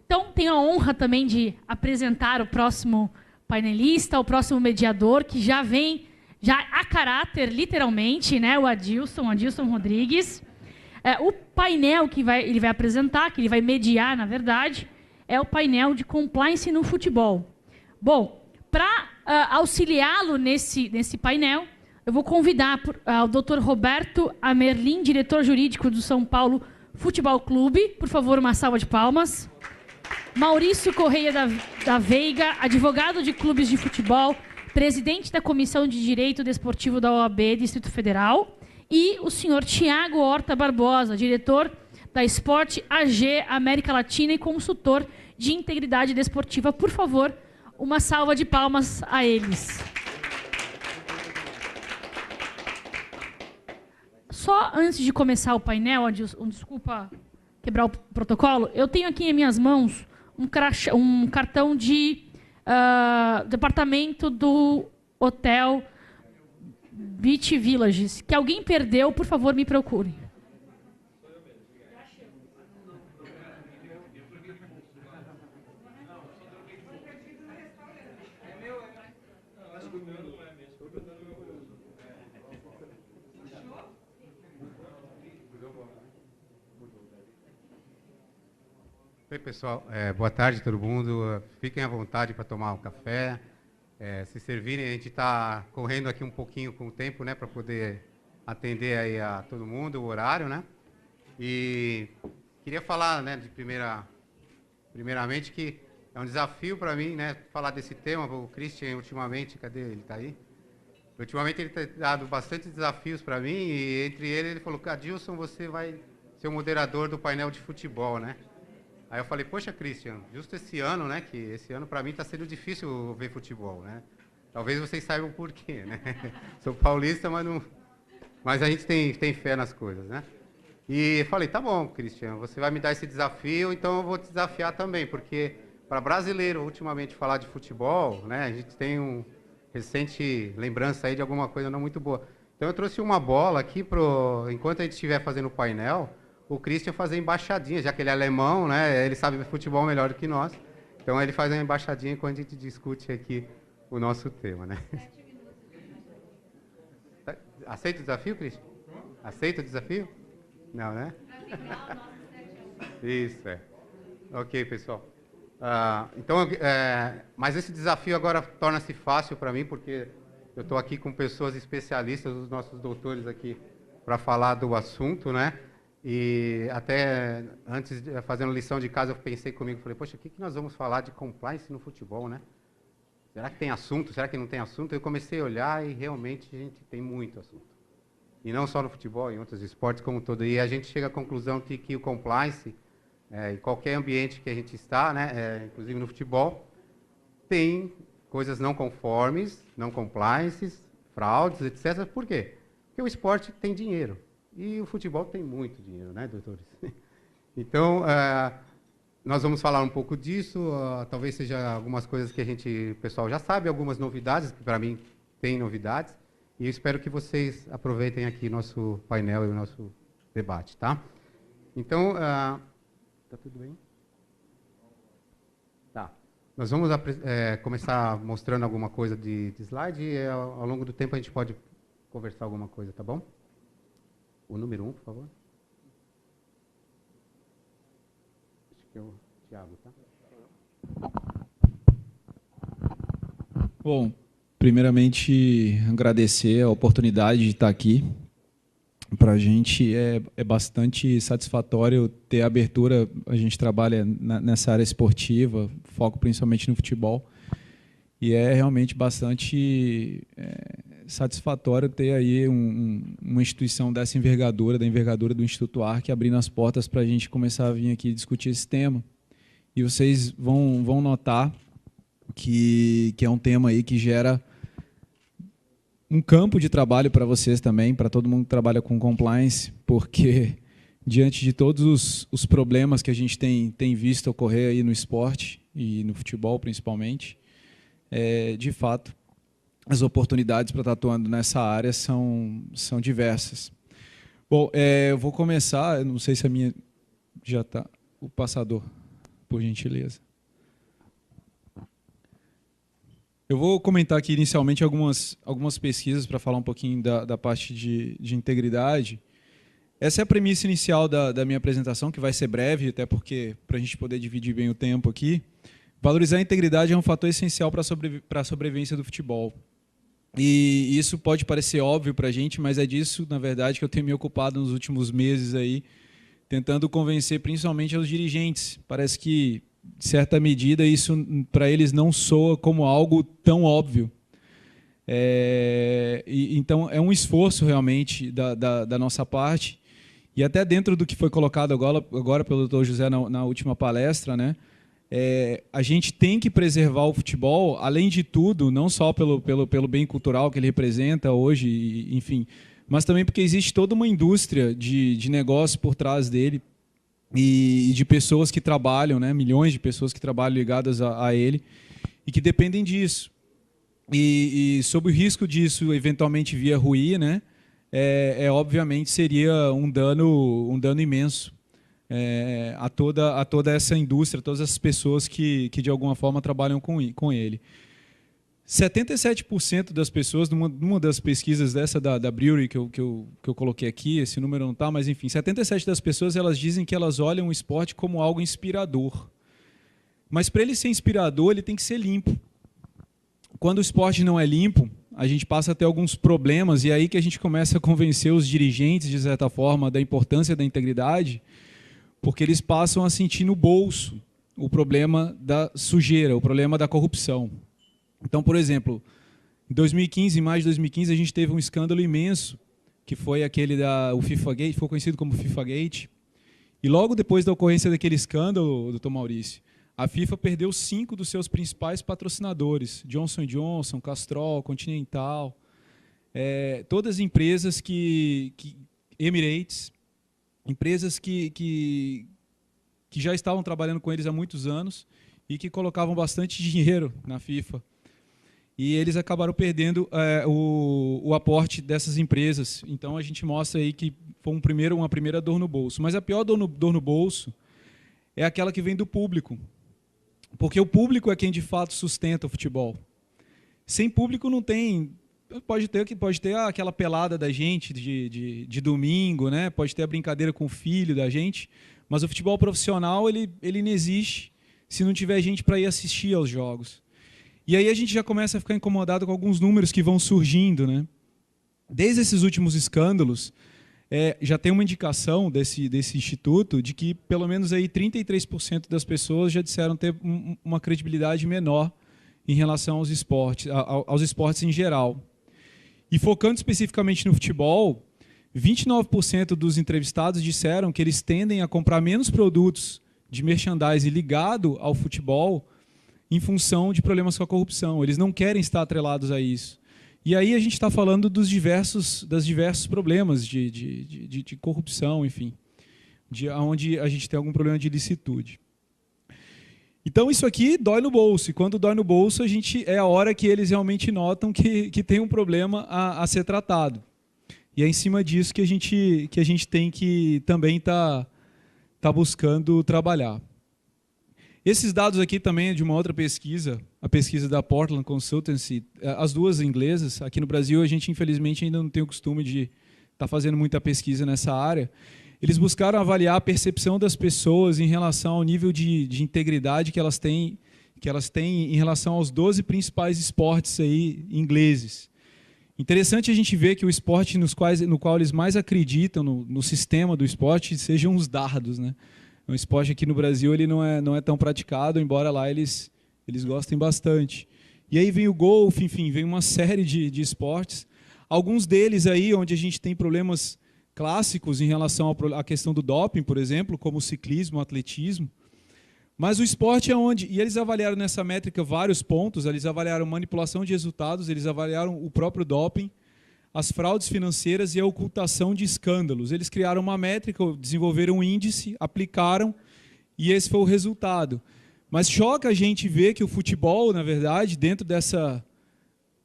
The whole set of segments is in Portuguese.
Então, tenho a honra também de apresentar o próximo painelista, o próximo mediador, que já vem já a caráter, literalmente, né, o Adilson Rodrigues. O painel que ele vai apresentar, que ele vai mediar, na verdade, é o painel de compliance no futebol. Bom, para auxiliá-lo nesse painel, eu vou convidar o Dr. Roberto Amerlim, diretor jurídico do São Paulo Futebol Clube. Por favor, uma salva de palmas. Maurício Correia da Veiga, advogado de clubes de futebol, presidente da Comissão de Direito Desportivo da OAB Distrito Federal, e o senhor Tiago Horta Barbosa, diretor da Sport AG América Latina e consultor de integridade desportiva. Por favor, uma salva de palmas a eles. Só antes de começar o painel, Adilson, desculpa quebrar o protocolo, eu tenho aqui em minhas mãos um cartão de departamento do Hotel Beach Villages, que alguém perdeu, por favor, me procure. Oi, pessoal. Boa tarde a todo mundo. Fiquem à vontade para tomar um café. Se servirem, a gente está correndo aqui um pouquinho com o tempo, né, para poder atender aí a todo mundo, o horário, né? E queria falar, né, primeiramente que é um desafio para mim, né, falar desse tema. O Christian, ultimamente, cadê ele? Está aí? Ultimamente ele tem dado bastante desafios para mim e entre ele falou: Adilson, você vai ser o moderador do painel de futebol, né? Aí eu falei: poxa, Christian, justo esse ano, né, que esse ano para mim está sendo difícil ver futebol, né? Talvez vocês saibam por quê, né? Sou paulista, mas a gente tem fé nas coisas, né? E falei: tá bom, Christian, você vai me dar esse desafio, então eu vou te desafiar também, porque para brasileiro ultimamente falar de futebol, né, a gente tem um recente lembrança aí de alguma coisa não muito boa. Então eu trouxe uma bola aqui enquanto a gente estiver fazendo o painel, o Christian fazer embaixadinha, já que ele é alemão, né? Ele sabe futebol melhor do que nós. Então ele faz uma embaixadinha quando a gente discute aqui o nosso tema, né? Aceita o desafio, Christian? Aceita o desafio? Não, né? Isso, Ok, pessoal. Mas esse desafio agora torna-se fácil para mim, porque eu estou aqui com pessoas especialistas, os nossos doutores aqui, para falar do assunto, né? E até antes, fazendo lição de casa, eu pensei comigo, falei: poxa, o que nós vamos falar de compliance no futebol, né? Será que tem assunto? Será que não tem assunto? Eu comecei a olhar e realmente a gente tem muito assunto. E não só no futebol, em outros esportes como todo. E a gente chega à conclusão que o compliance, em qualquer ambiente que a gente está, né, inclusive no futebol, tem coisas não conformes, não compliances, fraudes, etc. Por quê? Porque o esporte tem dinheiro. E o futebol tem muito dinheiro, né, doutores? Então, nós vamos falar um pouco disso, talvez seja algumas coisas que o pessoal já sabe, algumas novidades, que para mim tem novidades, e eu espero que vocês aproveitem aqui nosso painel e o nosso debate, tá? Então, tá tudo bem? Tá. Nós vamos começar mostrando alguma coisa de slide e ao longo do tempo a gente pode conversar alguma coisa, tá bom? O número 1, por favor. Acho que é o Tiago, tá? Bom, primeiramente, agradecer a oportunidade de estar aqui. Para a gente é bastante satisfatório ter a abertura. A gente trabalha nessa área esportiva, foco principalmente no futebol. E é realmente bastante satisfatório ter aí uma instituição dessa envergadura, da envergadura do Instituto Arc, abrindo as portas para a gente começar a vir aqui discutir esse tema. E vocês vão notar que é um tema aí que gera um campo de trabalho para vocês também, para todo mundo que trabalha com compliance, porque diante de todos os problemas que a gente tem visto ocorrer aí no esporte e no futebol principalmente, de fato, as oportunidades para estar atuando nessa área são diversas. Bom, eu vou começar, eu não sei se a minha já está, o passador, por gentileza. Eu vou comentar aqui inicialmente algumas pesquisas para falar um pouquinho da parte de integridade. Essa é a premissa inicial da minha apresentação, que vai ser breve, até porque, para a gente poder dividir bem o tempo aqui. Valorizar a integridade é um fator essencial para a sobrevivência do futebol. E isso pode parecer óbvio para a gente, mas é disso, na verdade, que eu tenho me ocupado nos últimos meses, aí, tentando convencer principalmente os dirigentes. Parece que, de certa medida, isso para eles não soa como algo tão óbvio. Então, é um esforço realmente da nossa parte. E até dentro do que foi colocado agora pelo Dr. José na última palestra, né? A gente tem que preservar o futebol, além de tudo, não só pelo bem cultural que ele representa hoje, enfim, mas também porque existe toda uma indústria de negócio por trás dele e de pessoas que trabalham, né, milhões de pessoas que trabalham ligadas a ele e que dependem disso. E sob o risco disso eventualmente vir a ruir, né, obviamente seria um dano imenso. A toda essa indústria, todas essas pessoas que de alguma forma trabalham com ele. 77% das pessoas, numa das pesquisas dessa da Brewery que eu coloquei aqui, esse número não está, mas enfim, 77% das pessoas elas dizem que elas olham o esporte como algo inspirador. Mas para ele ser inspirador, ele tem que ser limpo. Quando o esporte não é limpo, a gente passa a ter alguns problemas, e aí que a gente começa a convencer os dirigentes, de certa forma, da importância da integridade, porque eles passam a sentir no bolso o problema da sujeira, o problema da corrupção. Então, por exemplo, em maio de 2015, a gente teve um escândalo imenso, que foi aquele o FIFA Gate, foi conhecido como FIFA Gate. E logo depois da ocorrência daquele escândalo, doutor Maurício, a FIFA perdeu 5 dos seus principais patrocinadores, Johnson & Johnson, Castrol, Continental, todas as empresas Emirates, empresas que já estavam trabalhando com eles há muitos anos e que colocavam bastante dinheiro na FIFA. E eles acabaram perdendo o aporte dessas empresas. Então, a gente mostra aí que foi uma primeira dor no bolso. Mas a pior dor no bolso é aquela que vem do público. Porque o público é quem, de fato, sustenta o futebol. Sem público não tem... Pode ter aquela pelada da gente de domingo, né? Pode ter a brincadeira com o filho da gente, mas o futebol profissional ele não existe se não tiver gente para ir assistir aos jogos. E aí a gente já começa a ficar incomodado com alguns números que vão surgindo, né? Desde esses últimos escândalos, já tem uma indicação desse instituto de que pelo menos aí 33% das pessoas já disseram ter uma credibilidade menor em relação aos esportes em geral. E focando especificamente no futebol, 29% dos entrevistados disseram que eles tendem a comprar menos produtos de merchandising ligado ao futebol em função de problemas com a corrupção. Eles não querem estar atrelados a isso. E aí a gente está falando dos diversos problemas de corrupção, enfim, onde a gente tem algum problema de ilicitude. Então isso aqui dói no bolso, e quando dói no bolso é a hora que eles realmente notam que tem um problema a ser tratado. E é em cima disso que a gente tem que também tá buscando trabalhar. Esses dados aqui também é de uma outra pesquisa, a pesquisa da Portland Consultancy, as duas inglesas. Aqui no Brasil a gente infelizmente ainda não tem o costume de estar fazendo muita pesquisa nessa área. Eles buscaram avaliar a percepção das pessoas em relação ao nível de integridade que elas têm em relação aos 12 principais esportes aí ingleses. Interessante a gente ver que o esporte no qual eles mais acreditam no sistema do esporte sejam os dardos, né? O esporte aqui no Brasil ele não é tão praticado, embora lá eles gostem bastante. E aí vem o golfe, enfim, vem uma série de esportes. Alguns deles aí onde a gente tem problemas clássicos em relação à questão do doping, por exemplo, como o ciclismo, o atletismo. Mas o esporte é onde... E eles avaliaram nessa métrica vários pontos, eles avaliaram manipulação de resultados, eles avaliaram o próprio doping, as fraudes financeiras e a ocultação de escândalos. Eles criaram uma métrica, desenvolveram um índice, aplicaram, e esse foi o resultado. Mas choca a gente ver que o futebol, na verdade, dentro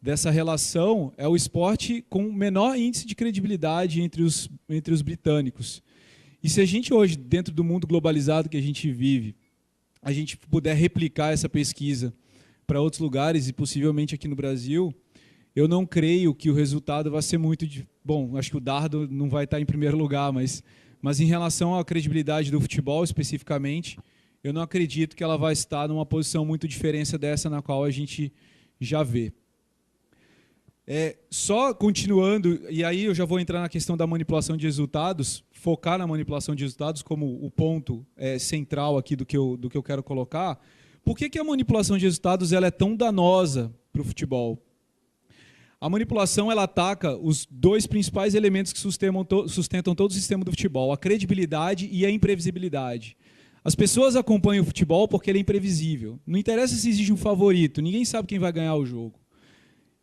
dessa relação é o esporte com menor índice de credibilidade entre os britânicos. E se a gente hoje, dentro do mundo globalizado que a gente vive, a gente puder replicar essa pesquisa para outros lugares e possivelmente aqui no Brasil, eu não creio que o resultado vai ser muito... Bom, acho que o dardo não vai estar em primeiro lugar, mas em relação à credibilidade do futebol especificamente, eu não acredito que ela vai estar numa posição muito diferente dessa na qual a gente já vê. Só continuando, e aí eu já vou entrar na questão da manipulação de resultados, focar na manipulação de resultados como o ponto central aqui do que eu quero colocar. Por que a manipulação de resultados ela é tão danosa para o futebol? A manipulação ela ataca os dois principais elementos que sustentam todo o sistema do futebol, a credibilidade e a imprevisibilidade. As pessoas acompanham o futebol porque ele é imprevisível. Não interessa se existe um favorito, ninguém sabe quem vai ganhar o jogo.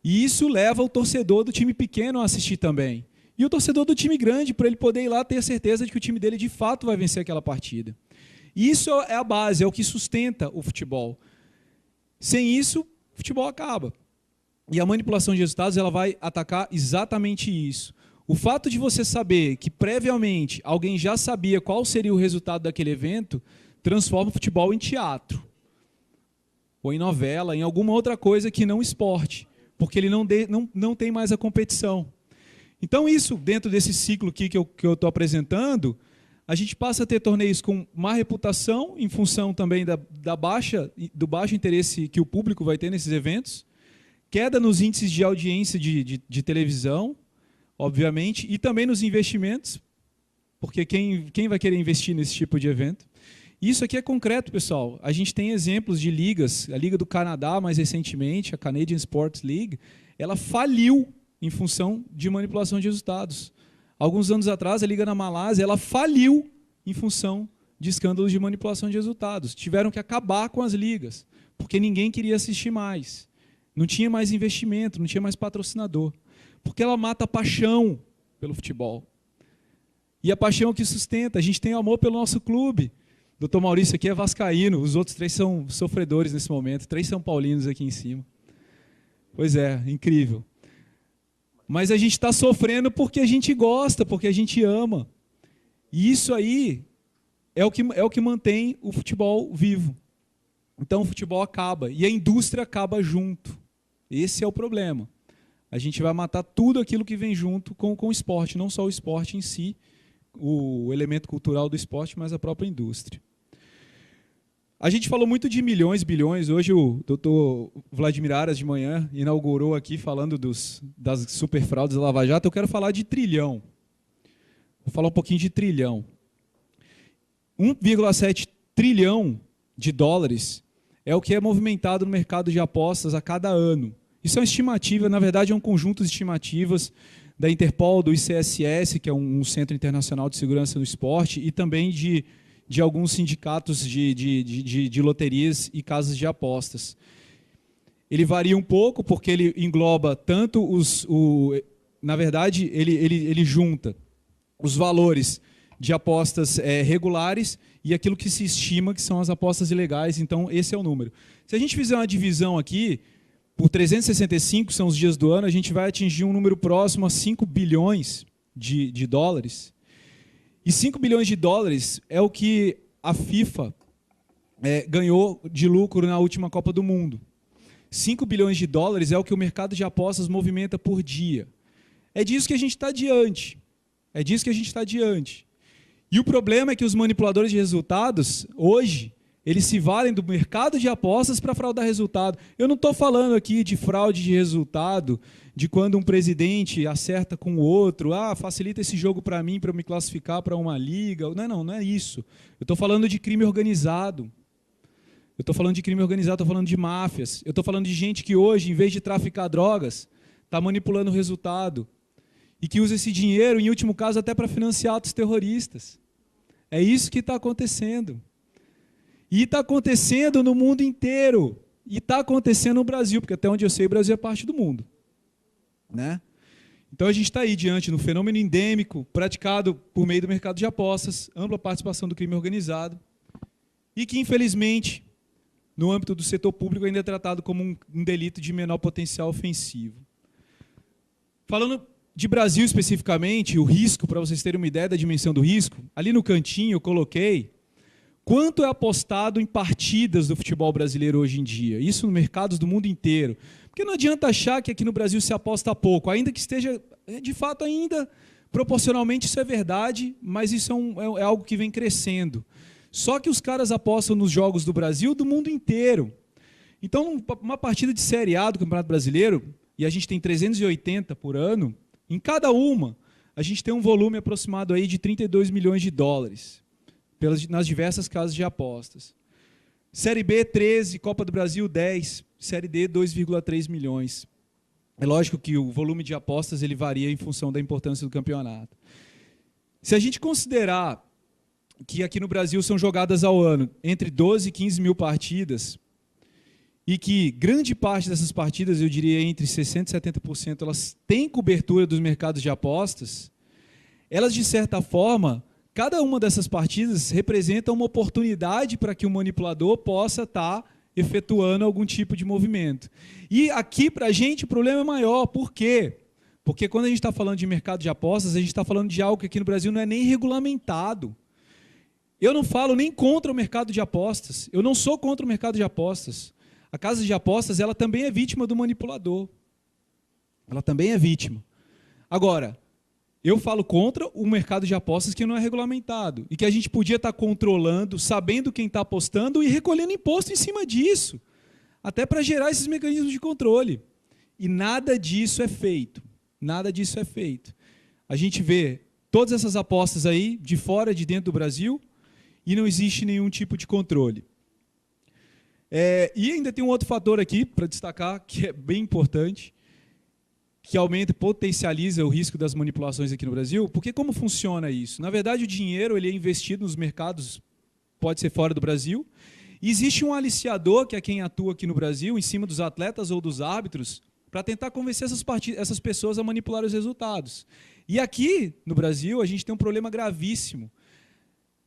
E isso leva o torcedor do time pequeno a assistir também. E o torcedor do time grande, para ele poder ir lá ter certeza de que o time dele de fato vai vencer aquela partida. E isso é a base, é o que sustenta o futebol. Sem isso, o futebol acaba. E a manipulação de resultados ela vai atacar exatamente isso. O fato de você saber que previamente alguém já sabia qual seria o resultado daquele evento, transforma o futebol em teatro. Ou em novela, em alguma outra coisa que não esporte. Porque ele não tem mais a competição. Então isso, dentro desse ciclo aqui que eu estou apresentando, a gente passa a ter torneios com má reputação, em função também do baixo interesse que o público vai ter nesses eventos, queda nos índices de audiência de televisão, obviamente, e também nos investimentos, porque quem vai querer investir nesse tipo de evento? Isso aqui é concreto, pessoal. A gente tem exemplos de ligas, a Liga do Canadá, mais recentemente, a Canadian Sports League, ela faliu em função de manipulação de resultados. Alguns anos atrás, a Liga da Malásia, ela faliu em função de escândalos de manipulação de resultados. Tiveram que acabar com as ligas, porque ninguém queria assistir mais. Não tinha mais investimento, não tinha mais patrocinador. Porque ela mata a paixão pelo futebol. E a paixão é o que sustenta. A gente tem amor pelo nosso clube. O Dr. Maurício aqui é vascaíno, os outros 3 são sofredores nesse momento, 3 são paulinos aqui em cima. Pois é, incrível. Mas a gente está sofrendo porque a gente gosta, porque a gente ama. E isso aí é o que mantém o futebol vivo. Então o futebol acaba e a indústria acaba junto. Esse é o problema. A gente vai matar tudo aquilo que vem junto com o esporte, não só o esporte em si, o elemento cultural do esporte, mas a própria indústria. A gente falou muito de milhões, bilhões. Hoje o doutor Vladimir Aras, de manhã, inaugurou aqui falando das superfraudes da Lava Jato. Eu quero falar de trilhão. Vou falar um pouquinho de trilhão. 1,7 trilhão de dólares é o que é movimentado no mercado de apostas a cada ano. Isso é uma estimativa, na verdade é um conjunto de estimativas da Interpol, do ICSS, que é um Centro Internacional de Segurança no Esporte, e também de alguns sindicatos de loterias e casas de apostas. Ele varia um pouco porque ele engloba tanto na verdade, ele junta os valores de apostas regulares e aquilo que se estima que são as apostas ilegais. Então, esse é o número. Se a gente fizer uma divisão aqui, por 365 são os dias do ano, a gente vai atingir um número próximo a 5 bilhões de dólares. E 5 bilhões de dólares é o que a FIFA ganhou de lucro na última Copa do Mundo. 5 bilhões de dólares é o que o mercado de apostas movimenta por dia. É disso que a gente está diante. É disso que a gente está diante. E o problema é que os manipuladores de resultados, hoje, eles se valem do mercado de apostas para fraudar resultado. Eu não estou falando aqui de fraude de resultado, de quando um presidente acerta com o outro, facilita esse jogo para mim, para eu me classificar para uma liga. Não é isso. Eu estou falando de crime organizado. Eu estou falando de crime organizado, estou falando de máfias. Eu estou falando de gente que hoje, em vez de traficar drogas, está manipulando o resultado. E que usa esse dinheiro, em último caso, até para financiar atos terroristas. É isso que está acontecendo. E está acontecendo no mundo inteiro. E está acontecendo no Brasil, porque até onde eu sei, o Brasil é parte do mundo. Né? Então a gente está aí diante de um fenômeno endêmico, praticado por meio do mercado de apostas, ampla participação do crime organizado, e que, infelizmente, no âmbito do setor público, ainda é tratado como um delito de menor potencial ofensivo. Falando de Brasil especificamente, o risco, para vocês terem uma ideia da dimensão do risco, ali no cantinho eu coloquei quanto é apostado em partidas do futebol brasileiro hoje em dia, isso no mercados do mundo inteiro. Porque não adianta achar que aqui no Brasil se aposta pouco, ainda que esteja, de fato, ainda proporcionalmente isso é verdade, mas isso é algo que vem crescendo. Só que os caras apostam nos jogos do Brasil do mundo inteiro. Então, uma partida de Série A do Campeonato Brasileiro, e a gente tem 380 por ano, em cada uma, a gente tem um volume aproximado aí de 32 milhões de dólares, nas diversas casas de apostas. Série B, 13, Copa do Brasil, 10, Série D, 2,3 milhões. É lógico que o volume de apostas ele varia em função da importância do campeonato. Se a gente considerar que aqui no Brasil são jogadas ao ano entre 12 e 15 mil partidas, e que grande parte dessas partidas, eu diria entre 60% e 70%, elas têm cobertura dos mercados de apostas, elas, de certa forma, cada uma dessas partidas representa uma oportunidade para que o manipulador possa estar efetuando algum tipo de movimento. E aqui, para a gente, o problema é maior. Por quê? Porque quando a gente está falando de mercado de apostas, a gente está falando de algo que aqui no Brasil não é nem regulamentado. Eu não falo nem contra o mercado de apostas. Eu não sou contra o mercado de apostas. A casa de apostas, ela também é vítima do manipulador. Ela também é vítima. Agora, eu falo contra o mercado de apostas que não é regulamentado e que a gente podia estar controlando, sabendo quem está apostando e recolhendo imposto em cima disso, até para gerar esses mecanismos de controle. E nada disso é feito. Nada disso é feito. A gente vê todas essas apostas aí, de fora e de dentro do Brasil, e não existe nenhum tipo de controle. E ainda tem um outro fator aqui, para destacar, que é bem importante, que aumenta e potencializa o risco das manipulações aqui no Brasil. Porque como funciona isso? Na verdade, o dinheiro ele é investido nos mercados, pode ser fora do Brasil, e existe um aliciador, que é quem atua aqui no Brasil, em cima dos atletas ou dos árbitros, para tentar convencer essas pessoas a manipular os resultados. E aqui no Brasil, a gente tem um problema gravíssimo.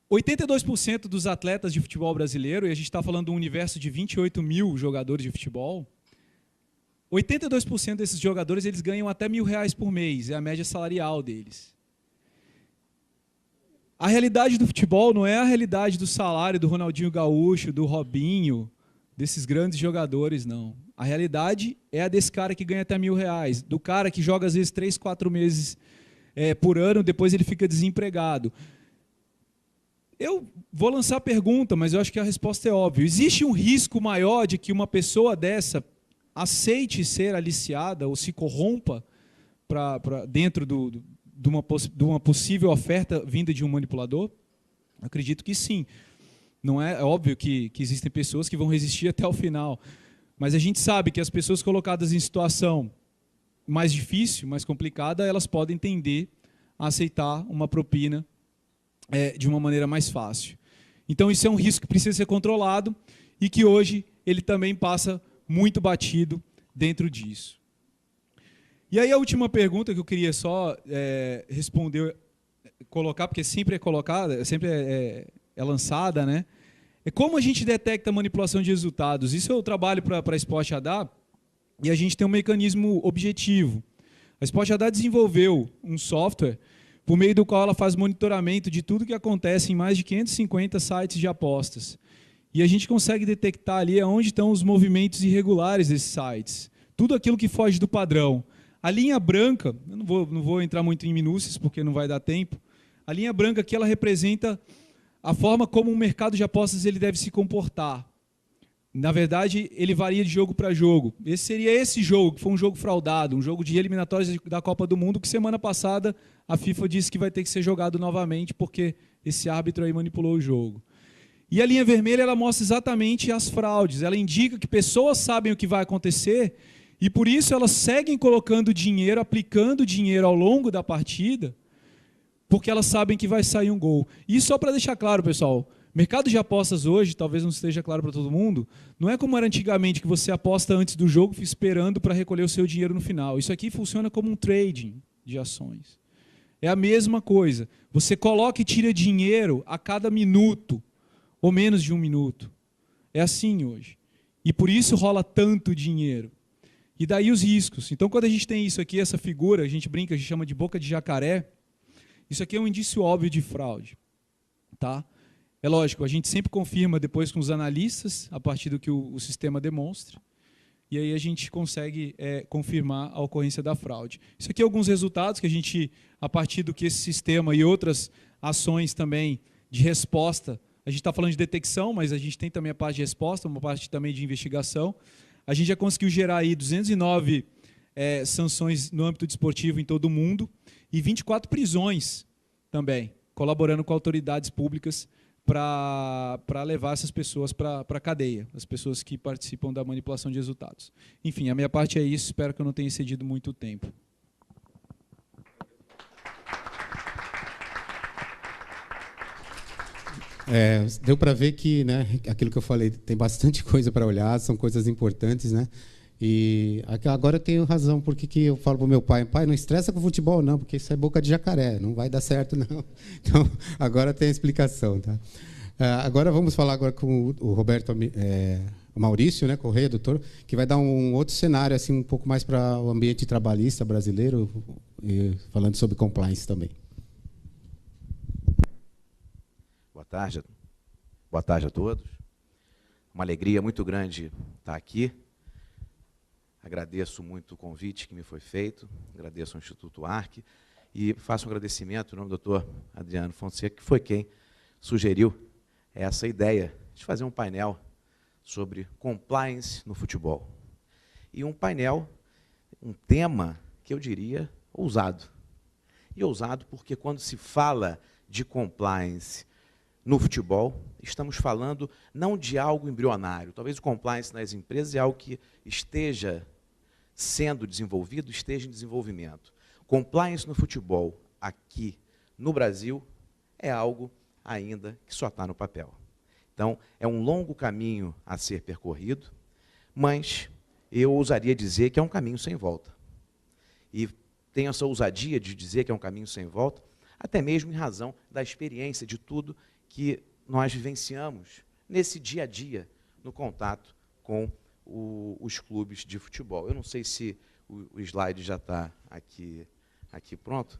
82% dos atletas de futebol brasileiro, e a gente está falando de um universo de 28 mil jogadores de futebol, 82% desses jogadores eles ganham até R$1.000 por mês, é a média salarial deles. A realidade do futebol não é a realidade do salário do Ronaldinho Gaúcho, do Robinho, desses grandes jogadores, não. A realidade é a desse cara que ganha até R$1.000, do cara que joga às vezes 3, 4 meses por ano, depois ele fica desempregado. Eu vou lançar a pergunta, mas eu acho que a resposta é óbvia. Existe um risco maior de que uma pessoa dessa aceite ser aliciada ou se corrompa dentro de uma possível oferta vinda de um manipulador? Acredito que sim. Não é óbvio que existem pessoas que vão resistir até o final. Mas a gente sabe que as pessoas colocadas em situação mais difícil, mais complicada, elas podem tender a aceitar uma propina de uma maneira mais fácil. Então, isso é um risco que precisa ser controlado e que hoje ele também passa muito batido dentro disso. E aí a última pergunta que eu queria só responder, colocar, porque sempre é colocada, sempre é lançada, né? É como a gente detecta a manipulação de resultados. Isso eu trabalho para a Sport Radar e a gente tem um mecanismo objetivo. A Sport Radar desenvolveu um software por meio do qual ela faz monitoramento de tudo que acontece em mais de 550 sites de apostas. E a gente consegue detectar ali onde estão os movimentos irregulares desses sites. Tudo aquilo que foge do padrão. A linha branca, eu não vou entrar muito em minúcias, porque não vai dar tempo. A linha branca aqui ela representa a forma como o mercado de apostas ele deve se comportar. Na verdade, ele varia de jogo para jogo. Esse seria esse jogo, que foi um jogo fraudado, um jogo de eliminatórias da Copa do Mundo, que semana passada a FIFA disse que vai ter que ser jogado novamente, porque esse árbitro aí manipulou o jogo. E a linha vermelha ela mostra exatamente as fraudes. Ela indica que pessoas sabem o que vai acontecer e, por isso, elas seguem colocando dinheiro, aplicando dinheiro ao longo da partida, porque elas sabem que vai sair um gol. E só para deixar claro, pessoal, mercado de apostas hoje, talvez não esteja claro para todo mundo, não é como era antigamente, que você aposta antes do jogo esperando para recolher o seu dinheiro no final. Isso aqui funciona como um trading de ações. É a mesma coisa. Você coloca e tira dinheiro a cada minuto, ou menos de um minuto. É assim hoje. E por isso rola tanto dinheiro. E daí os riscos. Então, quando a gente tem isso aqui, essa figura, a gente brinca, a gente chama de boca de jacaré, isso aqui é um indício óbvio de fraude. Tá? É lógico, a gente sempre confirma depois com os analistas, a partir do que o sistema demonstra, e aí a gente consegue confirmar a ocorrência da fraude. Isso aqui é alguns resultados que a gente, a partir do que esse sistema e outras ações também de resposta, a gente está falando de detecção, mas a gente tem também a parte de resposta, uma parte também de investigação. A gente já conseguiu gerar aí 209 sanções no âmbito desportivo em todo o mundo e 24 prisões também, colaborando com autoridades públicas para levar essas pessoas para a cadeia, as pessoas que participam da manipulação de resultados. Enfim, a minha parte é isso, espero que eu não tenha excedido muito tempo. Deu para ver que, né, aquilo que eu falei, tem bastante coisa para olhar, são coisas importantes, né? E agora eu tenho razão, porque que eu falo para o meu pai, não estressa com futebol não, porque isso é boca de jacaré, não vai dar certo não. Então, agora tem a explicação, tá? Agora vamos falar agora com o Roberto, o Maurício, né, Correia, doutor, que vai dar um outro cenário, assim, um pouco mais para o ambiente trabalhista brasileiro, falando sobre compliance também. Boa tarde a todos. Uma alegria muito grande estar aqui. Agradeço muito o convite que me foi feito, agradeço ao Instituto ARC e faço um agradecimento em nome do Dr. Adriano Fonseca, que foi quem sugeriu essa ideia de fazer um painel sobre compliance no futebol. E um painel, um tema que eu diria ousado. E ousado porque quando se fala de compliance no futebol, estamos falando não de algo embrionário. Talvez o compliance nas empresas é algo que esteja sendo desenvolvido, esteja em desenvolvimento. Compliance no futebol, aqui no Brasil, é algo ainda que só está no papel. Então, é um longo caminho a ser percorrido, mas eu ousaria dizer que é um caminho sem volta. E tenho essa ousadia de dizer que é um caminho sem volta, até mesmo em razão da experiência de tudo que nós vivenciamos nesse dia a dia, no contato com os clubes de futebol. Eu não sei se o slide já está aqui pronto,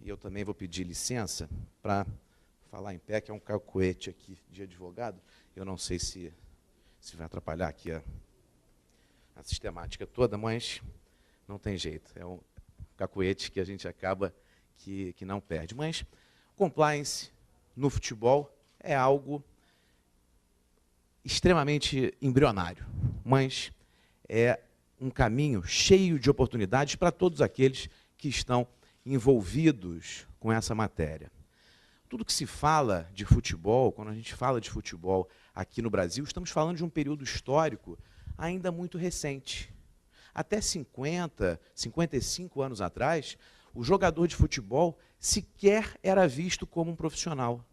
e eu também vou pedir licença para falar em pé, que é um cacuete aqui de advogado. Eu não sei se vai atrapalhar aqui a sistemática toda, mas não tem jeito. É um cacuete que a gente acaba que não perde. Mas compliance no futebol é algo extremamente embrionário, mas é um caminho cheio de oportunidades para todos aqueles que estão envolvidos com essa matéria. Tudo que se fala de futebol, quando a gente fala de futebol aqui no Brasil, estamos falando de um período histórico ainda muito recente. Até 50, 55 anos atrás, o jogador de futebol sequer era visto como um profissional.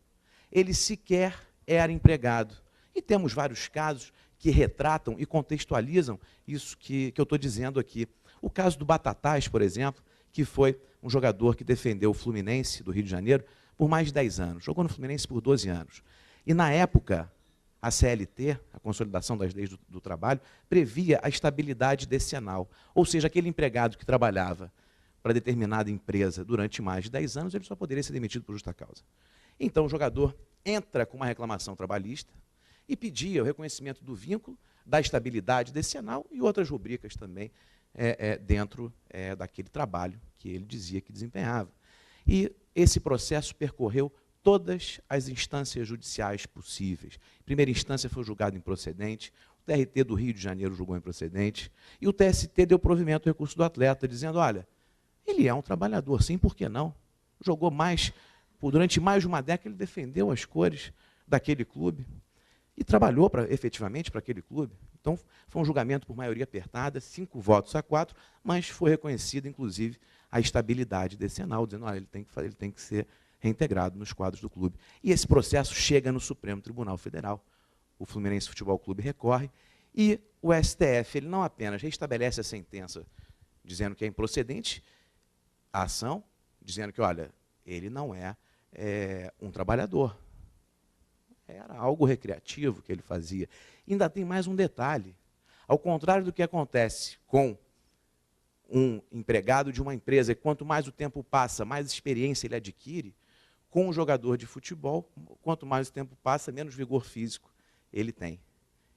Ele sequer era empregado. E temos vários casos que retratam e contextualizam isso que eu estou dizendo aqui. O caso do Batatais, por exemplo, que foi um jogador que defendeu o Fluminense do Rio de Janeiro por mais de 10 anos. Jogou no Fluminense por 12 anos. E, na época, a CLT, a Consolidação das Leis do Trabalho, previa a estabilidade decenal. Ou seja, aquele empregado que trabalhava para determinada empresa durante mais de 10 anos, ele só poderia ser demitido por justa causa. Então, o jogador entra com uma reclamação trabalhista e pedia o reconhecimento do vínculo, da estabilidade decenal e outras rubricas também dentro daquele trabalho que ele dizia que desempenhava. E esse processo percorreu todas as instâncias judiciais possíveis. Em primeira instância foi julgado improcedente, o TRT do Rio de Janeiro julgou improcedente, e o TST deu provimento ao recurso do atleta, dizendo, olha, ele é um trabalhador, sim, por que não? Jogou durante mais de uma década, ele defendeu as cores daquele clube e trabalhou efetivamente para aquele clube. Então, foi um julgamento por maioria apertada, 5 votos a 4, mas foi reconhecida, inclusive, a estabilidade decenal, dizendo que ele tem que ser reintegrado nos quadros do clube. E esse processo chega no Supremo Tribunal Federal. O Fluminense Futebol Clube recorre e o STF ele não apenas restabelece a sentença dizendo que é improcedente a ação, dizendo que, olha, ele não é um trabalhador. Era algo recreativo que ele fazia. E ainda tem mais um detalhe. Ao contrário do que acontece com um empregado de uma empresa, e quanto mais o tempo passa, mais experiência ele adquire, com um jogador de futebol, quanto mais o tempo passa, menos vigor físico ele tem.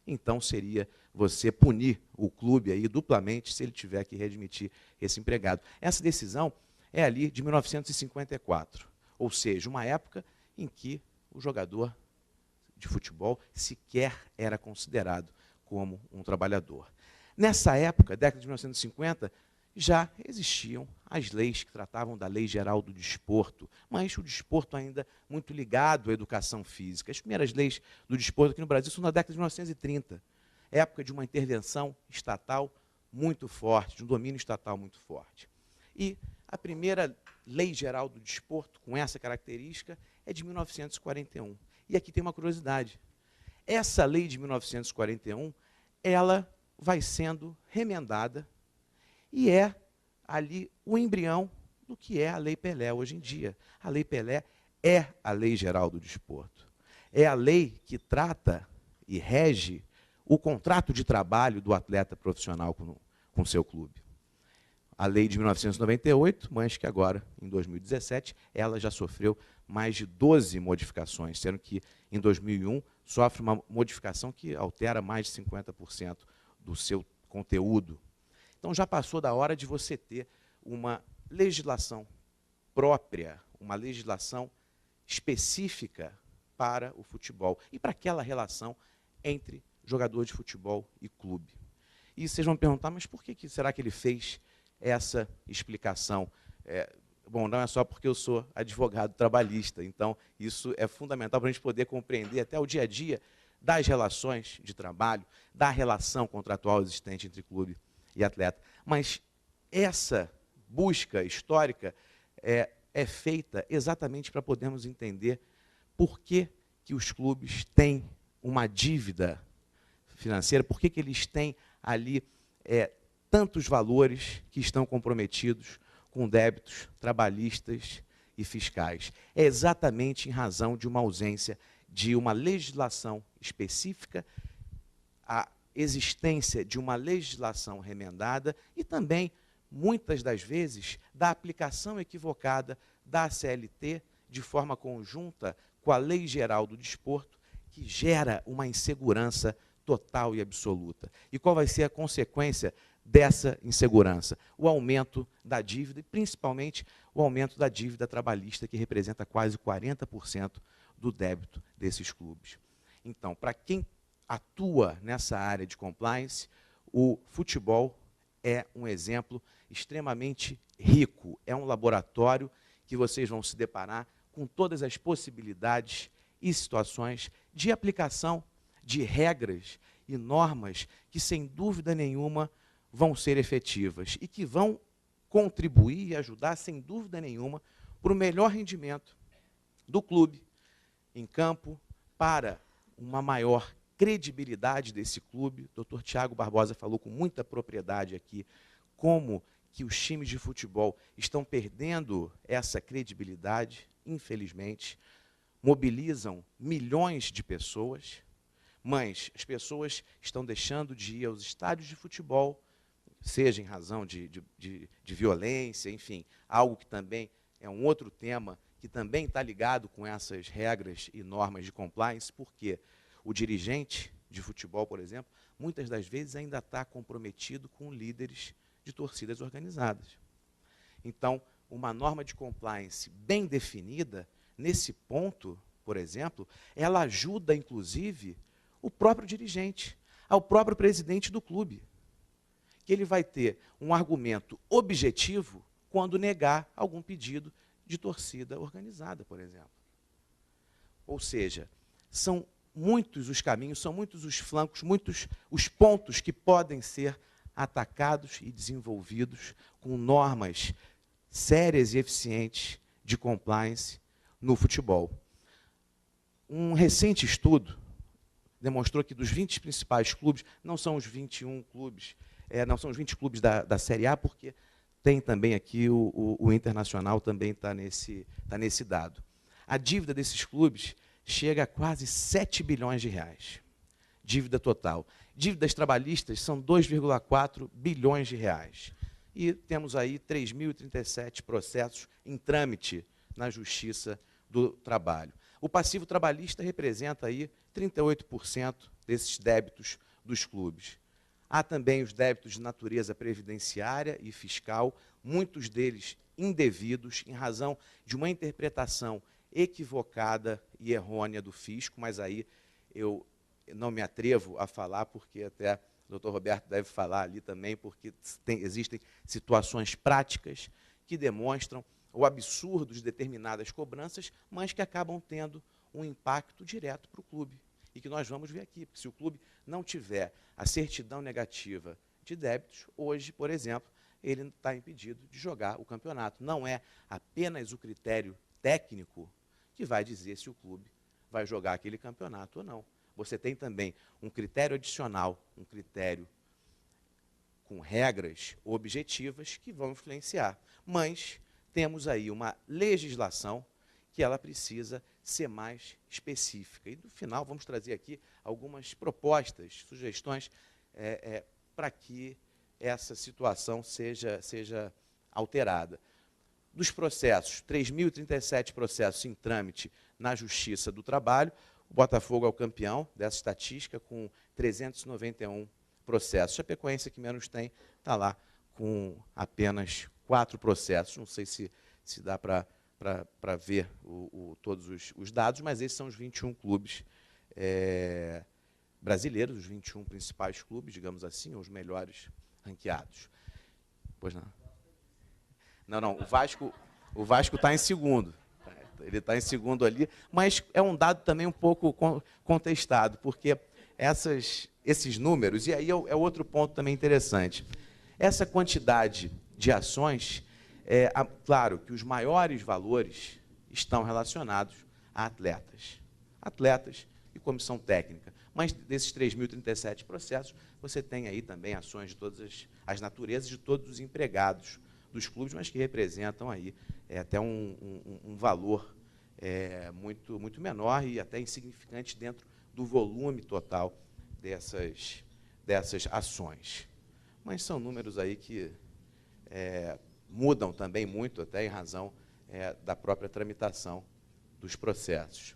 Então, seria você punir o clube aí duplamente se ele tiver que readmitir esse empregado. Essa decisão é ali de 1954, ou seja, uma época em que o jogador de futebol sequer era considerado como um trabalhador. Nessa época, década de 1950, já existiam as leis que tratavam da Lei Geral do Desporto, mas o desporto ainda muito ligado à educação física. As primeiras leis do desporto aqui no Brasil são da década de 1930, época de uma intervenção estatal muito forte, de um domínio estatal muito forte. E a primeira Lei Geral do Desporto, com essa característica, é de 1941. E aqui tem uma curiosidade. Essa lei de 1941, ela vai sendo remendada e é ali o embrião do que é a Lei Pelé hoje em dia. A Lei Pelé é a Lei Geral do Desporto. É a lei que trata e rege o contrato de trabalho do atleta profissional com seu clube. A lei de 1998, mas que agora, em 2017, ela já sofreu mais de 12 modificações, sendo que, em 2001, sofre uma modificação que altera mais de 50% do seu conteúdo. Então, já passou da hora de você ter uma legislação própria, uma legislação específica para o futebol e para aquela relação entre jogador de futebol e clube. E vocês vão me perguntar, mas por que será que ele fez essa explicação? Bom, não é só porque eu sou advogado trabalhista, então isso é fundamental para a gente poder compreender até o dia a dia das relações de trabalho, da relação contratual existente entre clube e atleta. Mas essa busca histórica é feita exatamente para podermos entender por que os clubes têm uma dívida financeira, por que eles têm ali tantos valores que estão comprometidos com débitos trabalhistas e fiscais. É exatamente em razão de uma ausência de uma legislação específica, a existência de uma legislação remendada e também, muitas das vezes, da aplicação equivocada da CLT de forma conjunta com a Lei Geral do Desporto, que gera uma insegurança total e absoluta. E qual vai ser a consequência dessa insegurança? O aumento da dívida, e principalmente o aumento da dívida trabalhista, que representa quase 40% do débito desses clubes. Então, para quem atua nessa área de compliance, o futebol é um exemplo extremamente rico, é um laboratório que vocês vão se deparar com todas as possibilidades e situações de aplicação de regras e normas que, sem dúvida nenhuma, vão ser efetivas e que vão contribuir e ajudar, sem dúvida nenhuma, para o melhor rendimento do clube em campo, para uma maior credibilidade desse clube. O Dr. Tiago Barbosa falou com muita propriedade aqui como que os times de futebol estão perdendo essa credibilidade, infelizmente, mobilizam milhões de pessoas, mas as pessoas estão deixando de ir aos estádios de futebol, seja em razão de violência, enfim, algo que também é um outro tema que também está ligado com essas regras e normas de compliance, porque o dirigente de futebol, por exemplo, muitas das vezes ainda está comprometido com líderes de torcidas organizadas. Então, uma norma de compliance bem definida, nesse ponto, por exemplo, ela ajuda, inclusive, o próprio dirigente, ao próprio presidente do clube, que ele vai ter um argumento objetivo quando negar algum pedido de torcida organizada, por exemplo. Ou seja, são muitos os caminhos, são muitos os flancos, muitos os pontos que podem ser atacados e desenvolvidos com normas sérias e eficientes de compliance no futebol. Um recente estudo demonstrou que dos 20 principais clubes, não são os 21 clubes, não são os 20 clubes da Série A, porque tem também aqui o Internacional também está nesse dado. A dívida desses clubes chega a quase 7 bilhões de reais. Dívida total. Dívidas trabalhistas são 2,4 bilhões de reais. E temos aí 3.037 processos em trâmite na Justiça do Trabalho. O passivo trabalhista representa aí 38% desses débitos dos clubes. Há também os débitos de natureza previdenciária e fiscal, muitos deles indevidos, em razão de uma interpretação equivocada e errônea do fisco, mas aí eu não me atrevo a falar, porque até o doutor Roberto deve falar ali também, porque existem situações práticas que demonstram o absurdo de determinadas cobranças, mas que acabam tendo um impacto direto para o clube. E que nós vamos ver aqui, porque se o clube não tiver a certidão negativa de débitos, hoje, por exemplo, ele está impedido de jogar o campeonato. Não é apenas o critério técnico que vai dizer se o clube vai jogar aquele campeonato ou não. Você tem também um critério adicional, um critério com regras objetivas que vão influenciar. Mas temos aí uma legislação que ela precisa ser mais específica. E, no final, vamos trazer aqui algumas propostas, sugestões, para que essa situação seja alterada. Dos processos, 3.037 processos em trâmite na Justiça do Trabalho, o Botafogo é o campeão dessa estatística, com 391 processos. A Chapecoense, que menos tem, está lá com apenas 4 processos. Não sei se dá para ver todos os dados, mas esses são os 21 clubes brasileiros, os 21 principais clubes, digamos assim, os melhores ranqueados. Pois não. Não, o Vasco está em segundo. Ele está em segundo ali, mas é um dado também um pouco contestado, porque esses números, e aí é outro ponto também interessante, essa quantidade de ações, claro que os maiores valores estão relacionados a atletas e comissão técnica, mas desses 3.037 processos, você tem aí também ações de todas as naturezas, de todos os empregados dos clubes, mas que representam aí até um valor muito, muito menor e até insignificante dentro do volume total dessas ações. Mas são números aí que mudam também muito, até em razão da própria tramitação dos processos.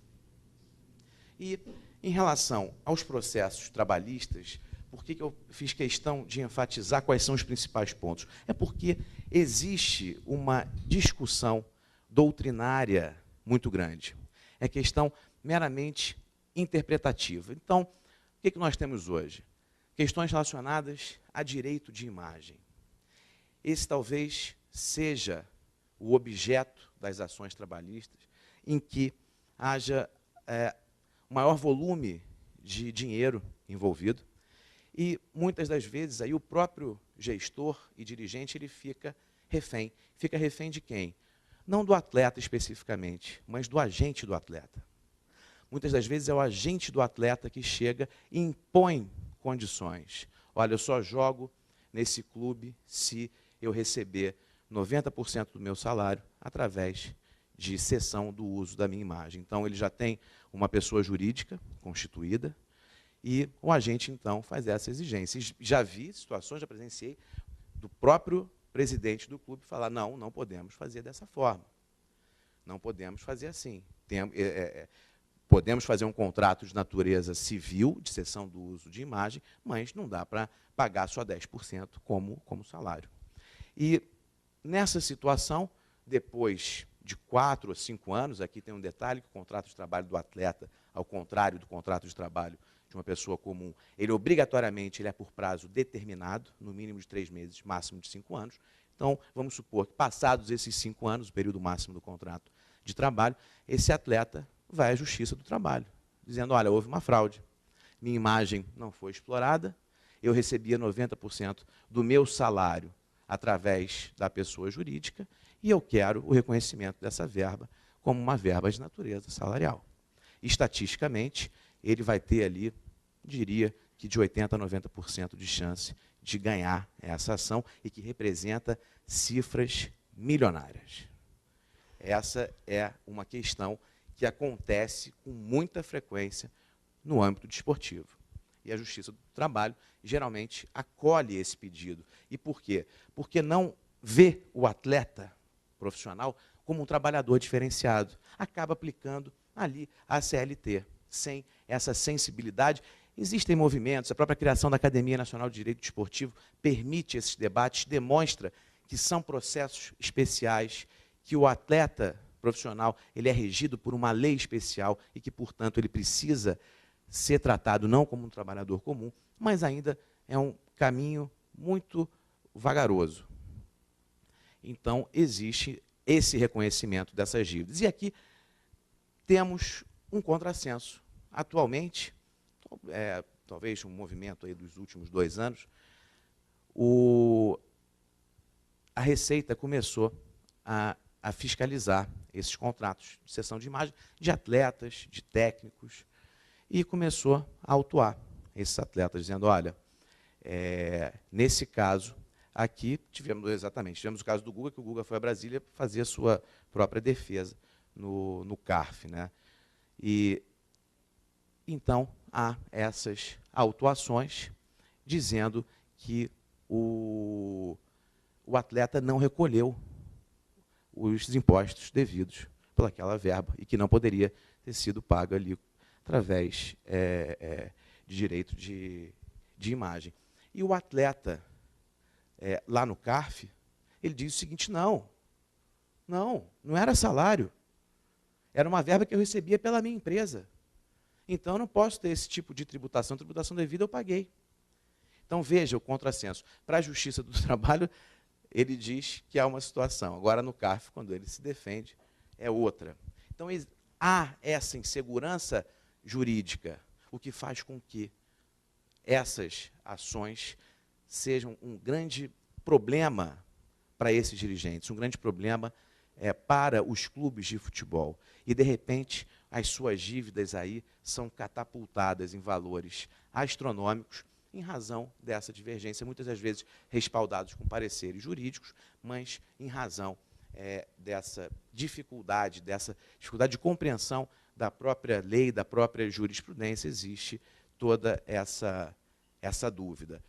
E, em relação aos processos trabalhistas, por que eu fiz questão de enfatizar quais são os principais pontos? É porque existe uma discussão doutrinária muito grande. É questão meramente interpretativa. Então, o que nós temos hoje? Questões relacionadas a direito de imagem. Esse talvez seja o objeto das ações trabalhistas, em que haja maior volume de dinheiro envolvido, e muitas das vezes aí o próprio gestor e dirigente ele fica refém. Fica refém de quem? Não do atleta especificamente, mas do agente do atleta. Muitas das vezes é o agente do atleta que chega e impõe condições. Olha, eu só jogo nesse clube se eu receber 90% do meu salário através de cessão do uso da minha imagem. Então, ele já tem uma pessoa jurídica constituída e o agente, então, faz essa exigência. E já vi situações, já presenciei, do próprio presidente do clube falar, não podemos fazer dessa forma. Não podemos fazer assim. Podemos fazer um contrato de natureza civil, de cessão do uso de imagem, mas não dá para pagar só 10% como salário. E, nessa situação, depois de 4 ou 5 anos, aqui tem um detalhe, que o contrato de trabalho do atleta, ao contrário do contrato de trabalho de uma pessoa comum, ele obrigatoriamente é por prazo determinado, no mínimo de 3 meses, máximo de 5 anos. Então, vamos supor que, passados esses 5 anos, o período máximo do contrato de trabalho, esse atleta vai à Justiça do Trabalho, dizendo, olha, houve uma fraude, minha imagem não foi explorada, eu recebia 90% do meu salário através da pessoa jurídica, e eu quero o reconhecimento dessa verba como uma verba de natureza salarial. Estatisticamente, ele vai ter ali, diria que de 80% a 90% de chance de ganhar essa ação e que representa cifras milionárias. Essa é uma questão que acontece com muita frequência no âmbito desportivo. E a Justiça do Trabalho geralmente acolhe esse pedido. E por quê? Porque não vê o atleta profissional como um trabalhador diferenciado. Acaba aplicando ali a CLT, sem essa sensibilidade. Existem movimentos, a própria criação da Academia Nacional de Direito Desportivo permite esses debates, demonstra que são processos especiais, que o atleta profissional ele é regido por uma lei especial e que, portanto, ele precisa ser tratado não como um trabalhador comum, mas ainda é um caminho muito vagaroso. Então, existe esse reconhecimento dessas dívidas. E aqui temos um contrassenso. Atualmente, talvez um movimento aí dos últimos 2 anos, a Receita começou a fiscalizar esses contratos de cessão de imagem de atletas, de técnicos, e começou a autuar esses atletas, dizendo, olha, nesse caso aqui, tivemos o caso do Guga, que o Guga foi a Brasília fazer a sua própria defesa no CARF, né? E então há essas autuações dizendo que o atleta não recolheu os impostos devidos pelaquela verba e que não poderia ter sido pago ali através de direito de imagem. E o atleta, lá no CARF, ele diz o seguinte, não era salário, era uma verba que eu recebia pela minha empresa. Então, eu não posso ter esse tipo de tributação devida eu paguei. Então, veja o contrassenso. Para a Justiça do Trabalho, ele diz que há uma situação. Agora, no CARF, quando ele se defende, é outra. Então, há essa insegurança jurídica, o que faz com que essas ações sejam um grande problema para esses dirigentes, um grande problema para os clubes de futebol. E, de repente, as suas dívidas aí são catapultadas em valores astronômicos em razão dessa divergência, muitas das vezes respaldados com pareceres jurídicos, mas em razão dessa dificuldade de compreensão da própria lei, da própria jurisprudência, existe toda essa dúvida.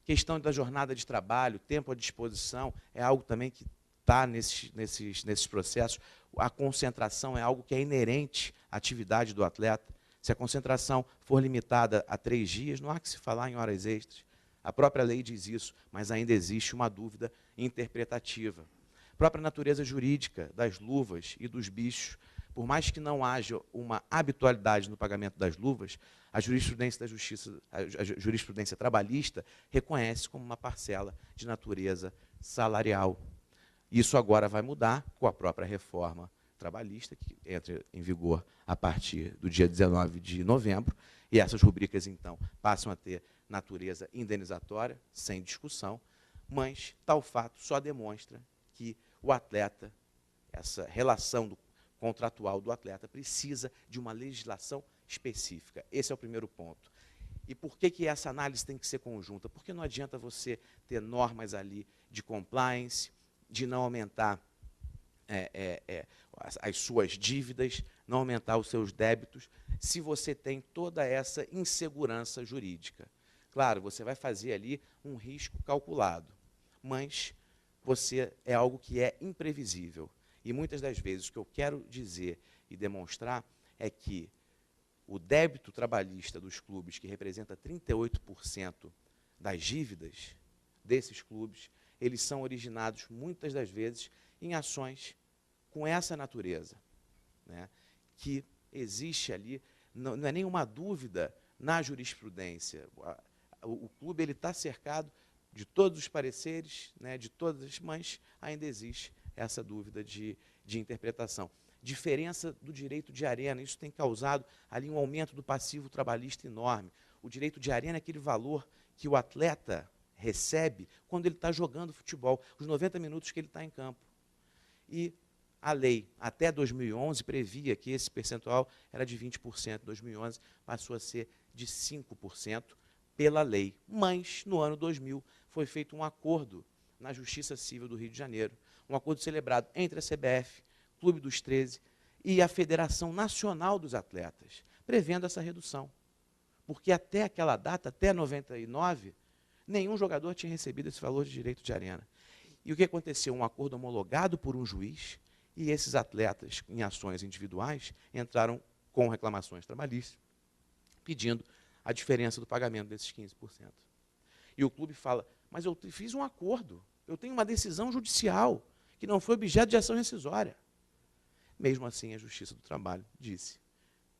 Questão da jornada de trabalho, tempo à disposição, é algo também que está nesses processos. A concentração é algo que é inerente à atividade do atleta. Se a concentração for limitada a 3 dias, não há que se falar em horas extras. A própria lei diz isso, mas ainda existe uma dúvida interpretativa. A própria natureza jurídica das luvas e dos bichos, por mais que não haja uma habitualidade no pagamento das luvas, a jurisprudência da justiça, a jurisprudência trabalhista, reconhece como uma parcela de natureza salarial. Isso agora vai mudar com a própria reforma trabalhista, que entra em vigor a partir do dia 19 de novembro, e essas rubricas, então, passam a ter natureza indenizatória, sem discussão, mas tal fato só demonstra que o atleta, essa relação contratual do atleta, precisa de uma legislação específica. Esse é o primeiro ponto. E por que essa análise tem que ser conjunta? Porque não adianta você ter normas ali de compliance, de não aumentar as suas dívidas, não aumentar os seus débitos, se você tem toda essa insegurança jurídica. Claro, você vai fazer ali um risco calculado, mas é algo que é imprevisível. E muitas das vezes o que eu quero dizer e demonstrar é que o débito trabalhista dos clubes, que representa 38% das dívidas desses clubes, eles são originados, muitas das vezes, em ações com essa natureza, né? Que existe ali, não é nenhuma dúvida na jurisprudência. O clube está cercado de todos os pareceres, né, de todas, mas ainda existe essa dúvida de interpretação. Diferença do direito de arena, isso tem causado ali um aumento do passivo trabalhista enorme. O direito de arena é aquele valor que o atleta recebe quando ele está jogando futebol, os 90 minutos que ele está em campo. E a lei, até 2011, previa que esse percentual era de 20%. Em 2011, passou a ser de 5% pela lei. Mas, no ano 2000, foi feito um acordo na Justiça Civil do Rio de Janeiro, um acordo celebrado entre a CBF, Clube dos 13 e a Federação Nacional dos Atletas, prevendo essa redução. Porque até aquela data, até 99, nenhum jogador tinha recebido esse valor de direito de arena. E o que aconteceu? Um acordo homologado por um juiz, e esses atletas, em ações individuais, entraram com reclamações trabalhistas, pedindo a diferença do pagamento desses 15%. E o clube fala, mas eu fiz um acordo, eu tenho uma decisão judicial, que não foi objeto de ação rescisória. Mesmo assim, a Justiça do Trabalho disse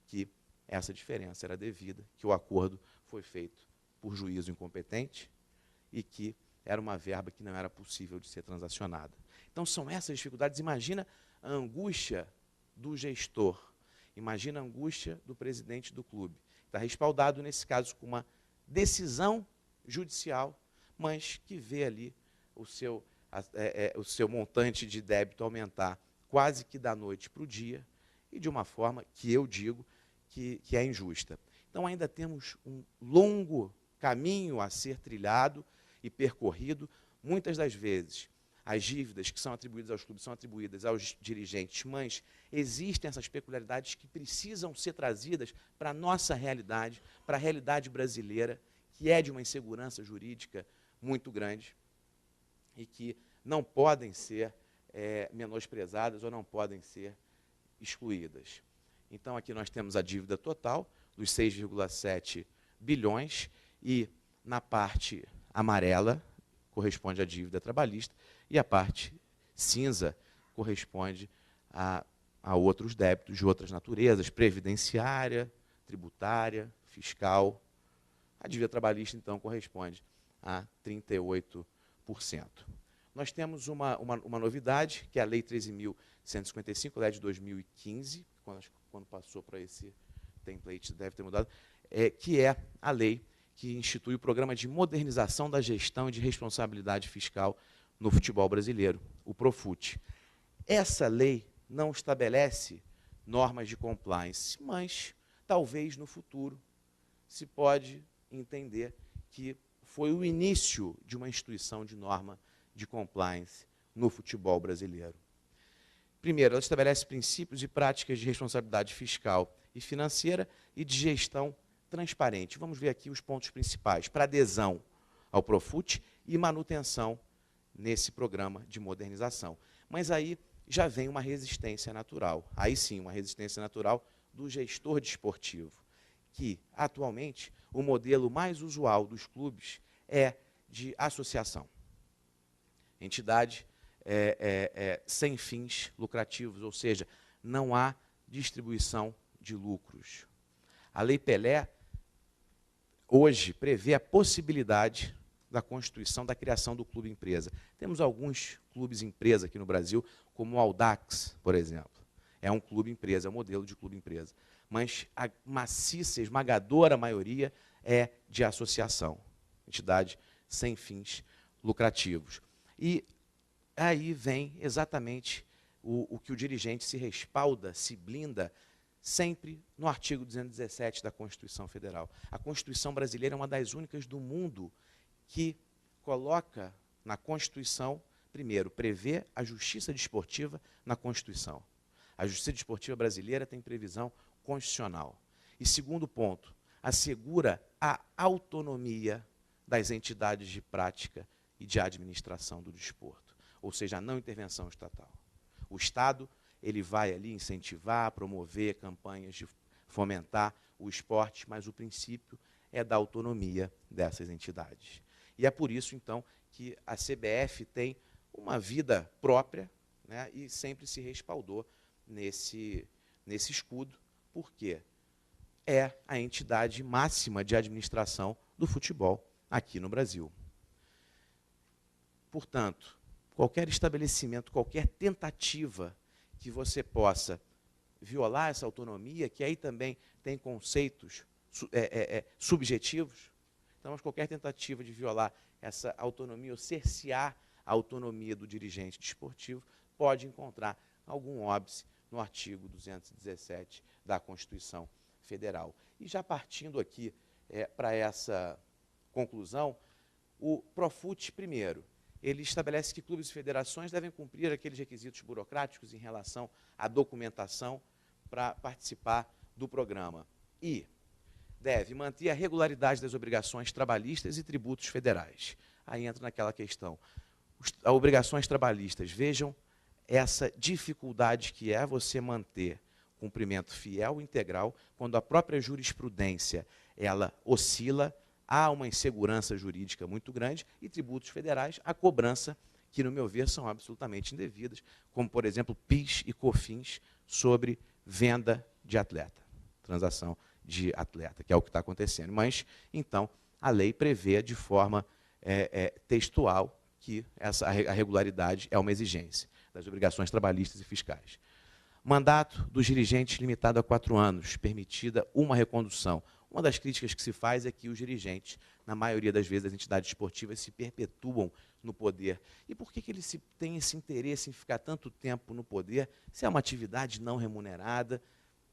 que essa diferença era devida, que o acordo foi feito por juízo incompetente e que era uma verba que não era possível de ser transacionada. Então, são essas dificuldades. Imagina a angústia do gestor, imagina a angústia do presidente do clube. Está respaldado, nesse caso, com uma decisão judicial, mas que vê ali o seu montante de débito aumentar quase que da noite para o dia, e de uma forma que eu digo que é injusta. Então, ainda temos um longo caminho a ser trilhado e percorrido. Muitas das vezes, as dívidas que são atribuídas aos clubes são atribuídas aos dirigentes, mas existem essas peculiaridades que precisam ser trazidas para a nossa realidade, para a realidade brasileira, que é de uma insegurança jurídica muito grande e que não podem ser menosprezadas ou não podem ser excluídas. Então, aqui nós temos a dívida total dos 6,7 bilhões e, na parte amarela, corresponde à dívida trabalhista e a parte cinza corresponde a outros débitos de outras naturezas, previdenciária, tributária, fiscal. A dívida trabalhista, então, corresponde a 38%. Nós temos uma novidade, que é a Lei 13.155, lei de 2015, quando passou para esse template deve ter mudado, que é a lei que institui o Programa de Modernização da Gestão e de Responsabilidade Fiscal no futebol brasileiro, o Profut. Essa lei não estabelece normas de compliance, mas talvez no futuro se pode entender que foi o início de uma instituição de norma de compliance no futebol brasileiro. Primeiro, ela estabelece princípios e práticas de responsabilidade fiscal e financeira e de gestão transparente. Vamos ver aqui os pontos principais para adesão ao Profut e manutenção nesse programa de modernização. Mas aí já vem uma resistência natural. Aí sim, uma resistência natural do gestor desportivo, que, atualmente, o modelo mais usual dos clubes é de associação. Entidade sem fins lucrativos, ou seja, não há distribuição de lucros. A Lei Pelé, hoje, prevê a possibilidade da constituição, da criação do clube-empresa. Temos alguns clubes-empresa aqui no Brasil, como o Audax, por exemplo. É um clube-empresa, é um modelo de clube-empresa. Mas a maciça, esmagadora maioria é de associação, entidade sem fins lucrativos. E aí vem exatamente o que o dirigente se respalda, se blinda, sempre no artigo 217 da Constituição Federal. A Constituição brasileira é uma das únicas do mundo que coloca na Constituição, primeiro, prevê a justiça desportiva na Constituição. A justiça desportiva brasileira tem previsão constitucional. E segundo ponto, assegura a autonomia das entidades de prática e de administração do desporto, ou seja, a não intervenção estatal. O Estado ele vai ali incentivar, promover campanhas de fomentar o esporte, mas o princípio é da autonomia dessas entidades. E é por isso, então, que a CBF tem uma vida própria, né, e sempre se respaldou nesse escudo, porque é a entidade máxima de administração do futebol aqui no Brasil. Portanto, qualquer estabelecimento, qualquer tentativa que você possa violar essa autonomia, que aí também tem conceitos subjetivos, então, qualquer tentativa de violar essa autonomia ou cercear a autonomia do dirigente desportivo pode encontrar algum óbice no artigo 217 da Constituição Federal. E já partindo aqui para essa conclusão, o Profut, primeiro, ele estabelece que clubes e federações devem cumprir aqueles requisitos burocráticos em relação à documentação para participar do programa. E deve manter a regularidade das obrigações trabalhistas e tributos federais. Aí entra naquela questão. As obrigações trabalhistas, vejam essa dificuldade que é você manter cumprimento fiel e integral quando a própria jurisprudência ela oscila, há uma insegurança jurídica muito grande, e tributos federais, a cobrança, que, no meu ver, são absolutamente indevidas, como, por exemplo, PIS e COFINS sobre venda de atleta, transação de atleta, que é o que está acontecendo. Mas, então, a lei prevê de forma textual que a regularidade é uma exigência das obrigações trabalhistas e fiscais. Mandato dos dirigentes limitado a 4 anos, permitida uma recondução. Uma das críticas que se faz é que os dirigentes, na maioria das vezes, das entidades esportivas, se perpetuam no poder. E por que eles têm esse interesse em ficar tanto tempo no poder, se é uma atividade não remunerada?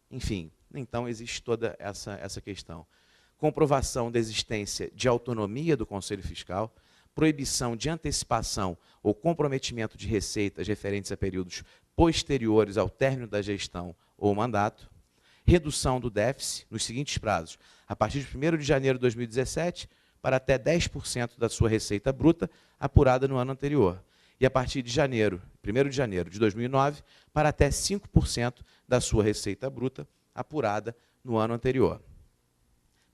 Enfim, então existe toda essa questão. Comprovação da existência de autonomia do Conselho Fiscal, proibição de antecipação ou comprometimento de receitas referentes a períodos posteriores ao término da gestão ou mandato, redução do déficit nos seguintes prazos: a partir de 1º de janeiro de 2017, para até 10% da sua receita bruta apurada no ano anterior, e a partir de 1º de janeiro de 2009, para até 5% da sua receita bruta apurada no ano anterior.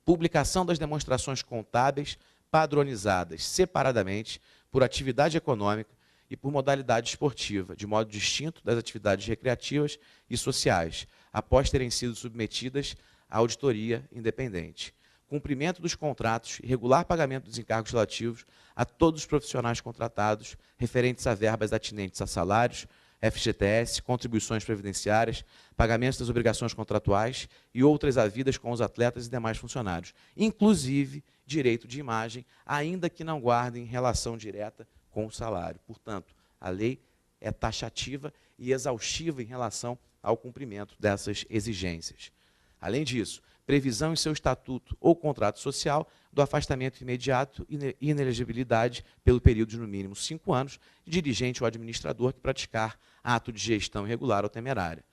Publicação das demonstrações contábeis padronizadas separadamente por atividade econômica e por modalidade esportiva, de modo distinto das atividades recreativas e sociais, após terem sido submetidas à auditoria independente. Cumprimento dos contratos e regular pagamento dos encargos relativos a todos os profissionais contratados, referentes a verbas atinentes a salários, FGTS, contribuições previdenciárias, pagamentos das obrigações contratuais e outras havidas com os atletas e demais funcionários, inclusive direito de imagem, ainda que não guardem relação direta com o salário. Portanto, a lei é taxativa e exaustiva em relação ao cumprimento dessas exigências. Além disso, previsão em seu estatuto ou contrato social do afastamento imediato e inelegibilidade pelo período de, no mínimo, 5 anos, de dirigente ou administrador que praticar ato de gestão irregular ou temerária.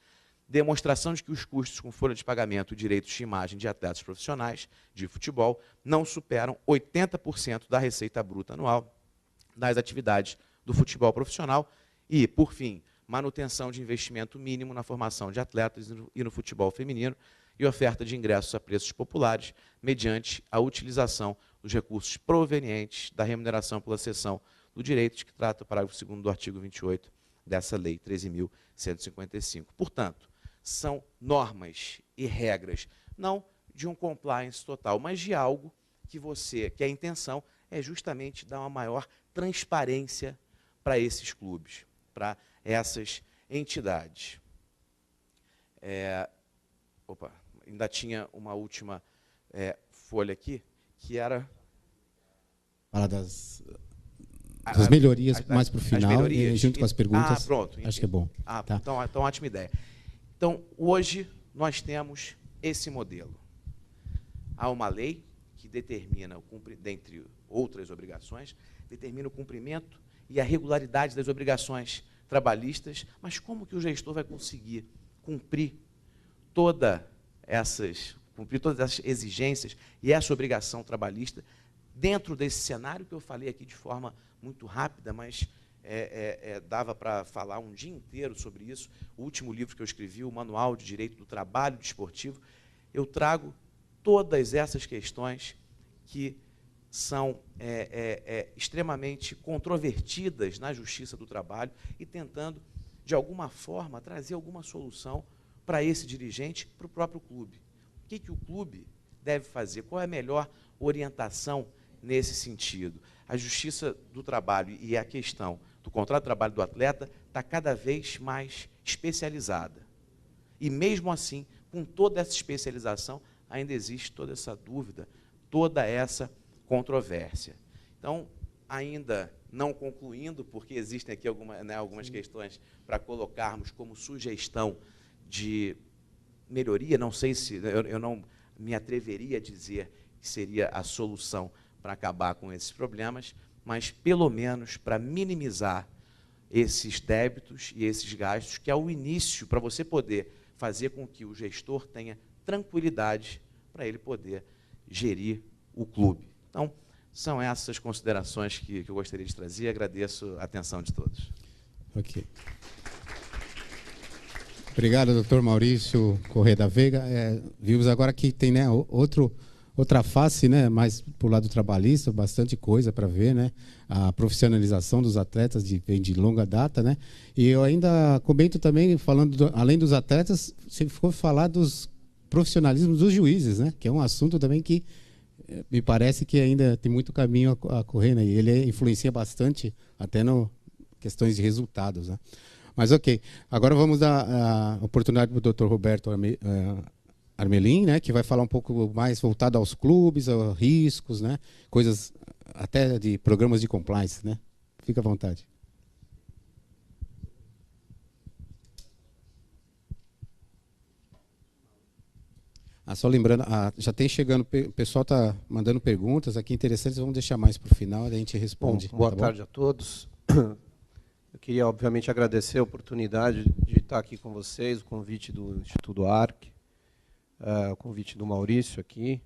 Demonstração de que os custos com folha de pagamento e direitos de imagem de atletas profissionais de futebol não superam 80% da receita bruta anual das atividades do futebol profissional e, por fim, manutenção de investimento mínimo na formação de atletas e no futebol feminino e oferta de ingressos a preços populares mediante a utilização dos recursos provenientes da remuneração pela cessão do direito, que trata o parágrafo 2º do artigo 28 dessa lei 13.155. Portanto, são normas e regras, não de um compliance total, mas de algo que a intenção é justamente dar uma maior transparência para esses clubes, para essas entidades. Ainda tinha uma última folha aqui, que era... Fala das melhorias mais para o final, e junto com as perguntas. Pronto. Acho que é bom. Tá. Então, ótima ideia. Então, hoje, nós temos esse modelo. Há uma lei que determina, dentre outras obrigações, determina o cumprimento e a regularidade das obrigações trabalhistas, mas como que o gestor vai conseguir cumprir todas essas exigências e essa obrigação trabalhista dentro desse cenário que eu falei aqui de forma muito rápida, mas dava para falar um dia inteiro sobre isso. O último livro que eu escrevi, o Manual de Direito do Trabalho Desportivo, eu trago todas essas questões que são extremamente controvertidas na Justiça do Trabalho e tentando, de alguma forma, trazer alguma solução para esse dirigente, para o próprio clube. O que o clube deve fazer? Qual é a melhor orientação nesse sentido? A Justiça do Trabalho e a questão do contrato de trabalho do atleta está cada vez mais especializada. E, mesmo assim, com toda essa especialização, ainda existe toda essa dúvida, toda essa controvérsia. Então, ainda não concluindo, porque existem aqui algumas questões para colocarmos como sugestão de melhoria, não sei se eu não me atreveria a dizer que seria a solução para acabar com esses problemas, mas pelo menos para minimizar esses débitos e esses gastos, que é o início para você poder fazer com que o gestor tenha tranquilidade para ele poder gerir o clube. Então, são essas considerações que eu gostaria de trazer. Agradeço a atenção de todos. Ok. Obrigado, doutor Maurício Corrêa da Veiga. Vimos agora que tem, né, outra face, né, mais para o lado trabalhista, bastante coisa para ver, né, a profissionalização dos atletas vem de longa data, né, e eu ainda comento também, falando, além dos atletas, você ficou falar dos profissionalismos dos juízes, né, que é um assunto também que me parece que ainda tem muito caminho a correr, né, e ele influencia bastante até no questões de resultados, né. Mas ok, agora vamos dar a oportunidade para o Dr. Roberto Armelin, né, que vai falar um pouco mais voltado aos clubes, aos riscos, né, coisas até de programas de compliance, né. Fica à vontade. Só lembrando, já tem chegando, o pessoal está mandando perguntas aqui interessantes, vamos deixar mais para o final, a gente responde. Bom, boa tarde a todos. Eu queria, obviamente, agradecer a oportunidade de estar aqui com vocês, o convite do Instituto ARC, o convite do Maurício aqui,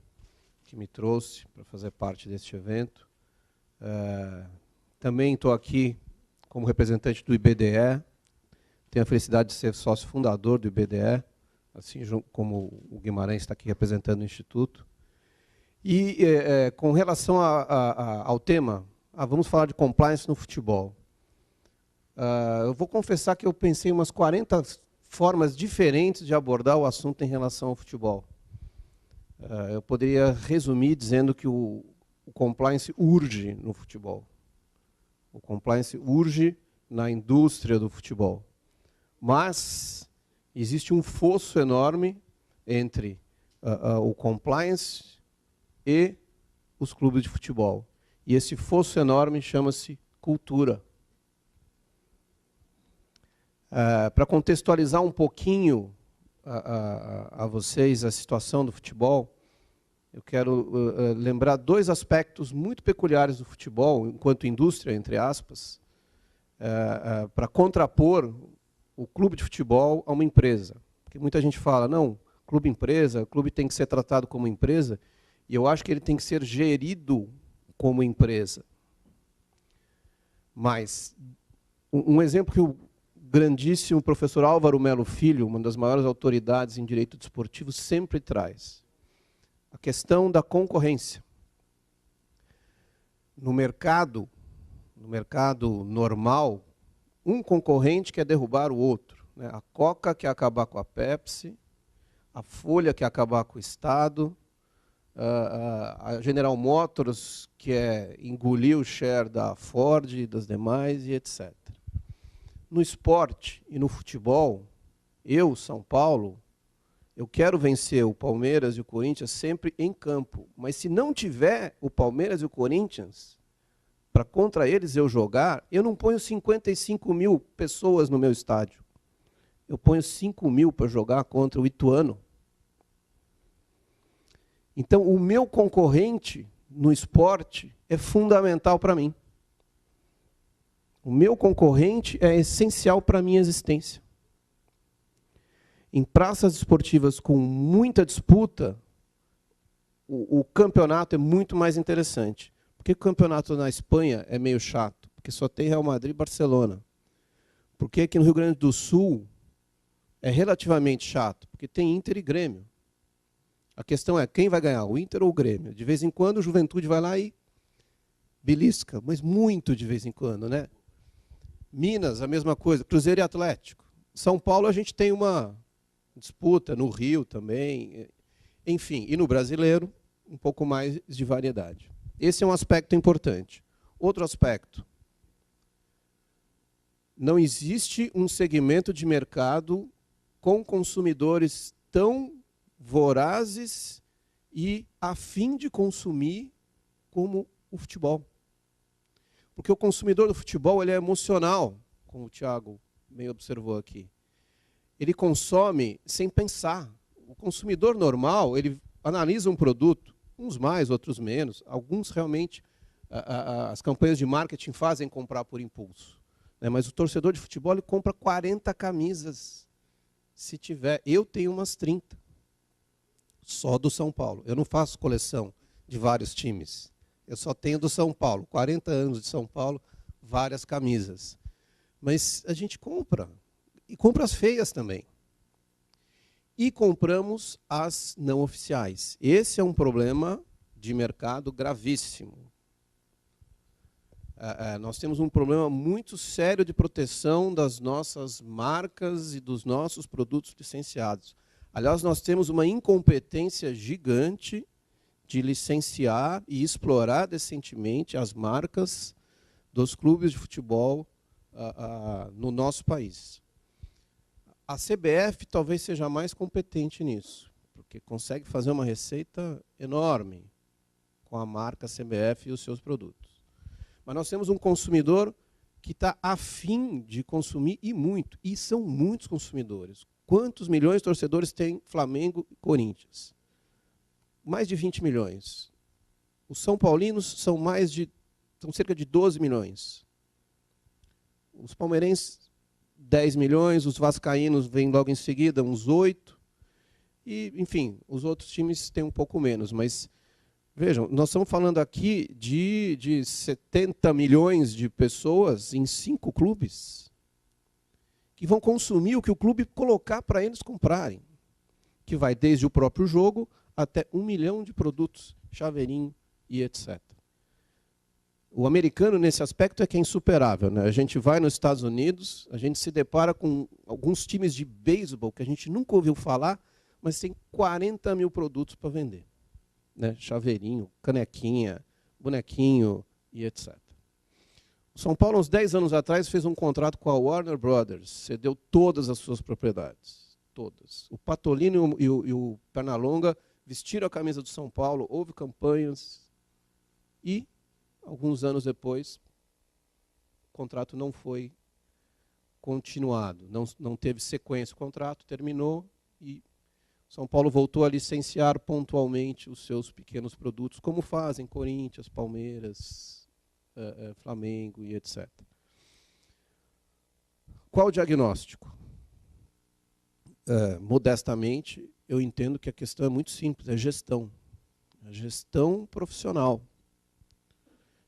que me trouxe para fazer parte deste evento. Também estou aqui como representante do IBDE, tenho a felicidade de ser sócio fundador do IBDE, assim como o Guimarães está aqui representando o Instituto. E com relação ao tema, vamos falar de compliance no futebol. Eu vou confessar que eu pensei umas 40 formas diferentes de abordar o assunto em relação ao futebol. Eu poderia resumir dizendo que o compliance urge no futebol. O compliance urge na indústria do futebol. Mas existe um fosso enorme entre o compliance e os clubes de futebol. E esse fosso enorme chama-se cultura. Para contextualizar um pouquinho a vocês a situação do futebol, eu quero lembrar dois aspectos muito peculiares do futebol, enquanto indústria, entre aspas, para contrapor o clube de futebol a uma empresa. Porque muita gente fala, não, clube-empresa, o clube tem que ser tratado como empresa, e eu acho que ele tem que ser gerido como empresa. Mas, um exemplo que o grandíssimo professor Álvaro Melo Filho, uma das maiores autoridades em direito desportivo, sempre traz a questão da concorrência. No mercado normal, um concorrente quer derrubar o outro, né? A Coca quer acabar com a Pepsi, a Folha quer acabar com o Estado, a General Motors quer engolir o share da Ford e das demais, e etc. No esporte e no futebol, eu, São Paulo, eu quero vencer o Palmeiras e o Corinthians sempre em campo. Mas se não tiver o Palmeiras e o Corinthians, para contra eles eu jogar, eu não ponho 55 mil pessoas no meu estádio. Eu ponho 5 mil para jogar contra o Ituano. Então, o meu concorrente no esporte é fundamental para mim. O meu concorrente é essencial para a minha existência. Em praças esportivas com muita disputa, o campeonato é muito mais interessante. Por que o campeonato na Espanha é meio chato? Porque só tem Real Madrid e Barcelona. Por que aqui no Rio Grande do Sul é relativamente chato? Porque tem Inter e Grêmio. A questão é quem vai ganhar, o Inter ou o Grêmio? De vez em quando o Juventude vai lá e belisca, mas muito de vez em quando, né? Minas, a mesma coisa, Cruzeiro e Atlético. São Paulo a gente tem uma disputa, no Rio também, enfim, e no brasileiro, um pouco mais de variedade. Esse é um aspecto importante. Outro aspecto, não existe um segmento de mercado com consumidores tão vorazes e a fim de consumir como o futebol. Porque o consumidor do futebol ele é emocional, como o Thiago bem observou aqui. Ele consome sem pensar. O consumidor normal, ele analisa um produto, uns mais, outros menos, alguns realmente as campanhas de marketing fazem comprar por impulso, né? Mas o torcedor de futebol ele compra 40 camisas, se tiver. Eu tenho umas 30, só do São Paulo. Eu não faço coleção de vários times. Eu só tenho do São Paulo. 40 anos de São Paulo, várias camisas. Mas a gente compra. E compra as feias também. E compramos as não oficiais. Esse é um problema de mercado gravíssimo. Nós temos um problema muito sério de proteção das nossas marcas e dos nossos produtos licenciados. Aliás, nós temos uma incompetência gigante de licenciar e explorar decentemente as marcas dos clubes de futebol no nosso país. A CBF talvez seja mais competente nisso, porque consegue fazer uma receita enorme com a marca CBF e os seus produtos. Mas nós temos um consumidor que está afim de consumir, e muito, e são muitos consumidores. Quantos milhões de torcedores tem Flamengo e Corinthians? Mais de 20 milhões. Os São Paulinos são cerca de 12 milhões. Os palmeirenses, 10 milhões, os vascaínos vêm logo em seguida, uns 8. E, enfim, os outros times têm um pouco menos. Mas, vejam, nós estamos falando aqui de 70 milhões de pessoas em 5 clubes que vão consumir o que o clube colocar para eles comprarem, que vai desde o próprio jogo até 1 milhão de produtos, chaveirinho e etc. O americano, nesse aspecto, é que é insuperável, né? A gente vai nos Estados Unidos, a gente se depara com alguns times de beisebol que a gente nunca ouviu falar, mas tem 40 mil produtos para vender, né? Chaveirinho, canequinha, bonequinho e etc. O São Paulo, uns 10 anos atrás, fez um contrato com a Warner Brothers, cedeu todas as suas propriedades, todas. O Patolino e o Pernalonga vestiram a camisa do São Paulo, houve campanhas e, alguns anos depois, o contrato não foi continuado, não teve sequência. O contrato terminou e São Paulo voltou a licenciar pontualmente os seus pequenos produtos, como fazem Corinthians, Palmeiras, Flamengo e etc. Qual o diagnóstico? Modestamente, eu entendo que a questão é muito simples, é gestão. A gestão profissional.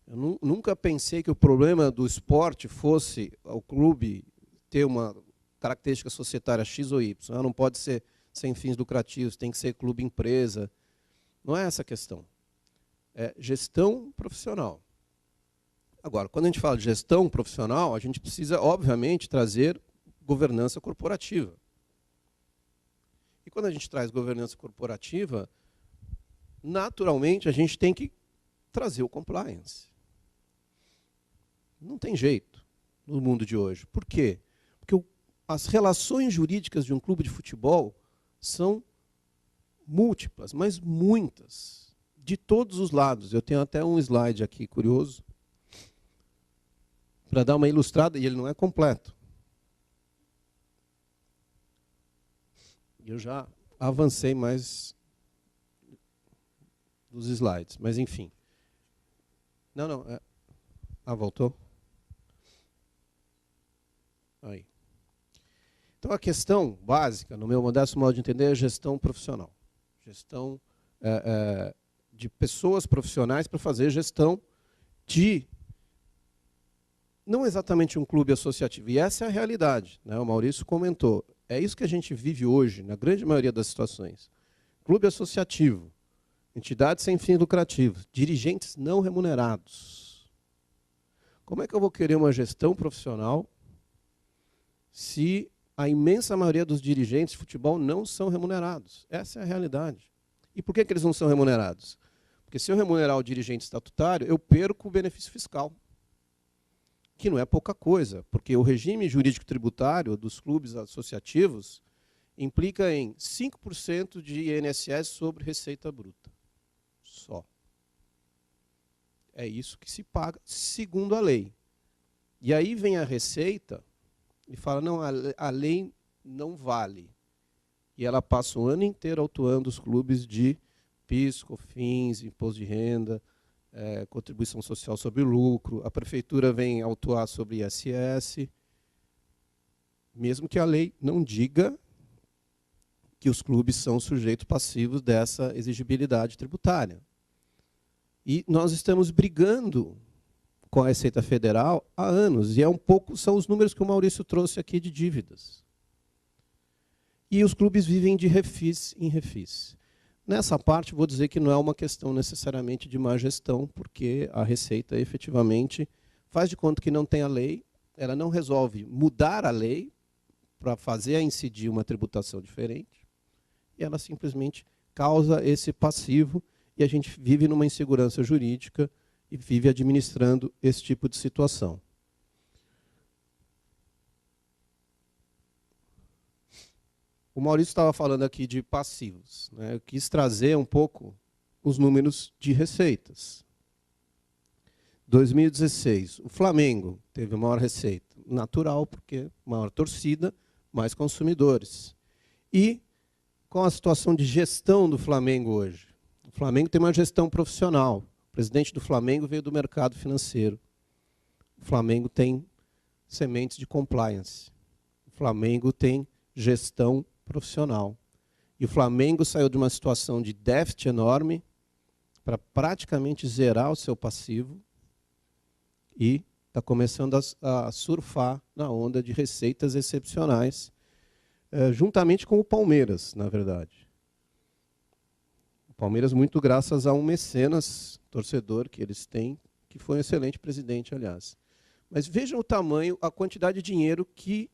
Eu nunca pensei que o problema do esporte fosse o clube ter uma característica societária X ou Y. Não pode ser sem fins lucrativos, tem que ser clube empresa. Não é essa a questão. É gestão profissional. Agora, quando a gente fala de gestão profissional, a gente precisa, obviamente, trazer governança corporativa. E quando a gente traz governança corporativa, naturalmente, a gente tem que trazer o compliance. Não tem jeito no mundo de hoje. Por quê? Porque as relações jurídicas de um clube de futebol são múltiplas, mas muitas, de todos os lados. Eu tenho até um slide aqui curioso para dar uma ilustrada, e ele não é completo. Eu já avancei mais dos slides, mas enfim. Não. Voltou? Aí. Então, a questão básica, no meu modesto modo de entender, é gestão profissional. Gestão de pessoas profissionais para fazer gestão de, não exatamente um clube associativo. E essa é a realidade, né? O Maurício comentou. É isso que a gente vive hoje, na grande maioria das situações. Clube associativo, entidades sem fins lucrativos, dirigentes não remunerados. Como é que eu vou querer uma gestão profissional se a imensa maioria dos dirigentes de futebol não são remunerados? Essa é a realidade. E por que eles não são remunerados? Porque se eu remunerar o dirigente estatutário, eu perco o benefício fiscal, que não é pouca coisa, porque o regime jurídico tributário dos clubes associativos implica em 5% de INSS sobre receita bruta. Só. É isso que se paga, segundo a lei. E aí vem a Receita e fala, não, a lei não vale. E ela passa o ano inteiro autuando os clubes de PIS, COFINS, imposto de renda, contribuição social sobre o lucro, a prefeitura vem autuar sobre ISS, mesmo que a lei não diga que os clubes são sujeitos passivos dessa exigibilidade tributária. E nós estamos brigando com a Receita Federal há anos, e são os números que o Maurício trouxe aqui de dívidas. E os clubes vivem de refis em refis. Nessa parte, vou dizer que não é uma questão necessariamente de má gestão, porque a Receita efetivamente faz de conta que não tem a lei, ela não resolve mudar a lei para fazer incidir uma tributação diferente, e ela simplesmente causa esse passivo, e a gente vive numa insegurança jurídica e vive administrando esse tipo de situação. O Maurício estava falando aqui de passivos, né? Eu quis trazer um pouco os números de receitas. 2016, o Flamengo teve maior receita. Natural, porque maior torcida, mais consumidores. E qual a situação de gestão do Flamengo hoje? O Flamengo tem uma gestão profissional. O presidente do Flamengo veio do mercado financeiro. O Flamengo tem sementes de compliance. O Flamengo tem gestão profissional. E o Flamengo saiu de uma situação de déficit enorme para praticamente zerar o seu passivo e está começando a surfar na onda de receitas excepcionais, juntamente com o Palmeiras, na verdade. O Palmeiras, muito graças a um mecenas, torcedor que eles têm, que foi um excelente presidente, aliás. Mas vejam o tamanho, a quantidade de dinheiro que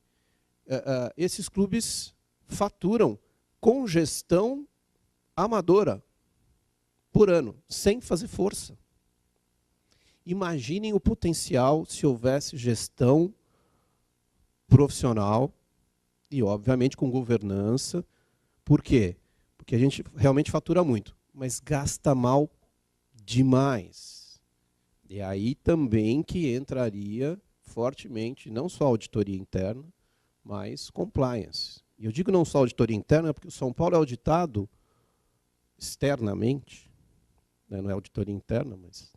esses clubes faturam com gestão amadora por ano, sem fazer força. Imaginem o potencial se houvesse gestão profissional e, obviamente, com governança. Por quê? Porque a gente realmente fatura muito, mas gasta mal demais. E aí também que entraria fortemente, não só auditoria interna, mas compliance. E eu digo não só auditoria interna, porque o São Paulo é auditado externamente, né? Não é auditoria interna, mas...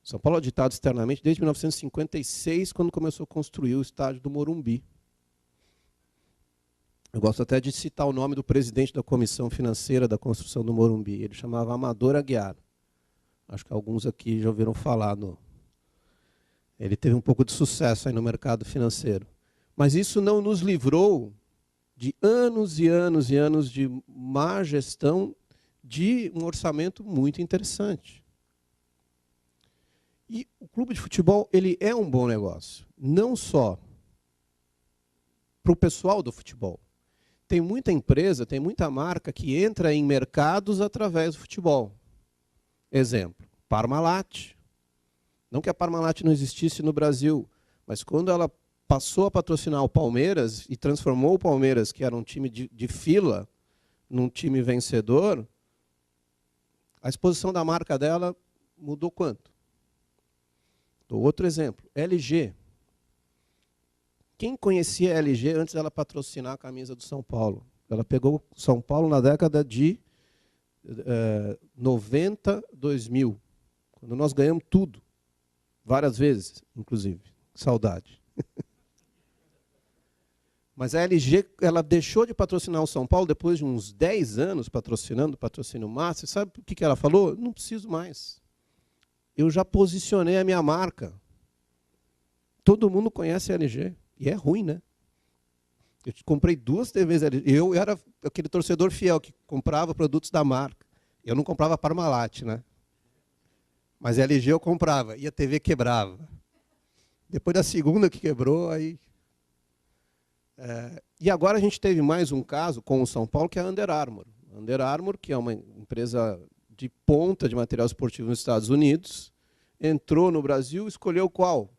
São Paulo é auditado externamente desde 1956, quando começou a construir o estádio do Morumbi. Eu gosto até de citar o nome do presidente da comissão financeira da construção do Morumbi. Ele chamava Amador Aguiar. Acho que alguns aqui já ouviram falar. Ele teve um pouco de sucesso aí no mercado financeiro. Mas isso não nos livrou de anos e anos e anos de má gestão de um orçamento muito interessante. E o clube de futebol ele é um bom negócio, não só para o pessoal do futebol. Tem muita empresa, tem muita marca que entra em mercados através do futebol. Exemplo, Parmalat. Não que a Parmalat não existisse no Brasil, mas quando ela passou a patrocinar o Palmeiras e transformou o Palmeiras, que era um time de fila, num time vencedor, a exposição da marca dela mudou quanto? Outro exemplo, LG. Quem conhecia a LG antes dela patrocinar a camisa do São Paulo? Ela pegou São Paulo na década de 90, 2000, quando nós ganhamos tudo, várias vezes, inclusive. Saudade. Mas a LG ela deixou de patrocinar o São Paulo depois de uns 10 anos patrocinando, patrocínio máximo. Sabe o que ela falou? Não preciso mais. Eu já posicionei a minha marca. Todo mundo conhece a LG. E é ruim, né? Eu comprei 2 TVs LG. Eu era aquele torcedor fiel que comprava produtos da marca. Eu não comprava Parmalat, né? Mas a LG eu comprava. E a TV quebrava. Depois da segunda que quebrou, aí... E agora a gente teve mais um caso com o São Paulo, que é a Under Armour. A Under Armour, que é uma empresa de ponta de material esportivo nos Estados Unidos, entrou no Brasil, escolheu qual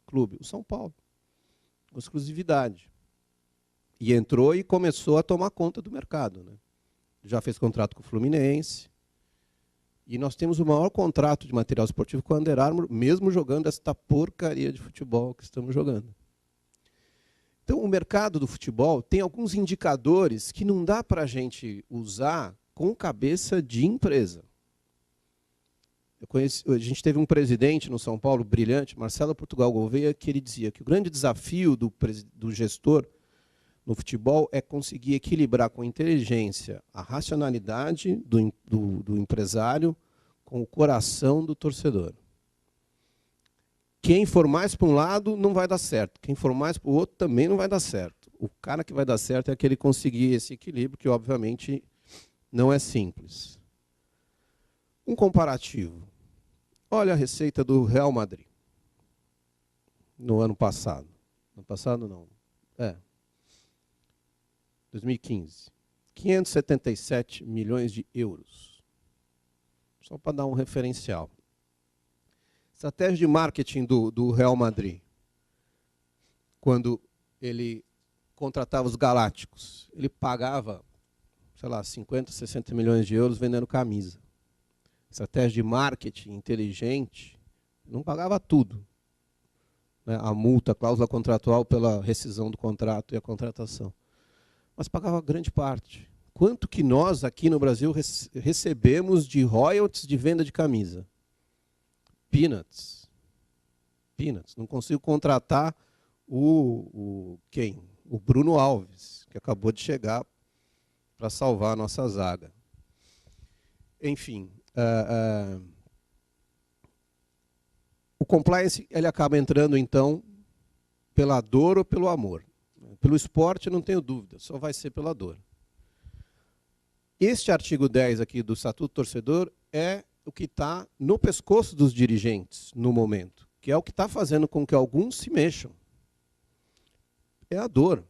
clube? O São Paulo, com exclusividade. E entrou e começou a tomar conta do mercado, né? Já fez contrato com o Fluminense. E nós temos o maior contrato de material esportivo com a Under Armour, mesmo jogando esta porcaria de futebol que estamos jogando. Então, o mercado do futebol tem alguns indicadores que não dá para a gente usar com cabeça de empresa. A gente teve um presidente no São Paulo brilhante, Marcelo Portugal Gouveia, que ele dizia que o grande desafio do gestor no futebol é conseguir equilibrar com inteligência a racionalidade do empresário com o coração do torcedor. Quem for mais para um lado não vai dar certo, quem for mais para o outro também não vai dar certo. O cara que vai dar certo é aquele que conseguir esse equilíbrio, que obviamente não é simples. Um comparativo. Olha a receita do Real Madrid no ano passado. No passado não. 2015. 577 milhões de euros. Só para dar um referencial. Estratégia de marketing do Real Madrid. Quando ele contratava os galácticos, ele pagava, sei lá, 50, 60 milhões de euros vendendo camisa. Estratégia de marketing inteligente, não pagava tudo. Né? A multa, a cláusula contratual pela rescisão do contrato e a contratação. Mas pagava grande parte. Quanto que nós, aqui no Brasil, recebemos de royalties de venda de camisa? Peanuts. Peanuts. Não consigo contratar quem? O Bruno Alves, que acabou de chegar para salvar a nossa zaga. Enfim, o compliance ele acaba entrando, então, pela dor ou pelo amor. Pelo esporte, não tenho dúvida, só vai ser pela dor. Este artigo 10 aqui do Estatuto do Torcedor é o que está no pescoço dos dirigentes no momento, que é o que está fazendo com que alguns se mexam. É a dor.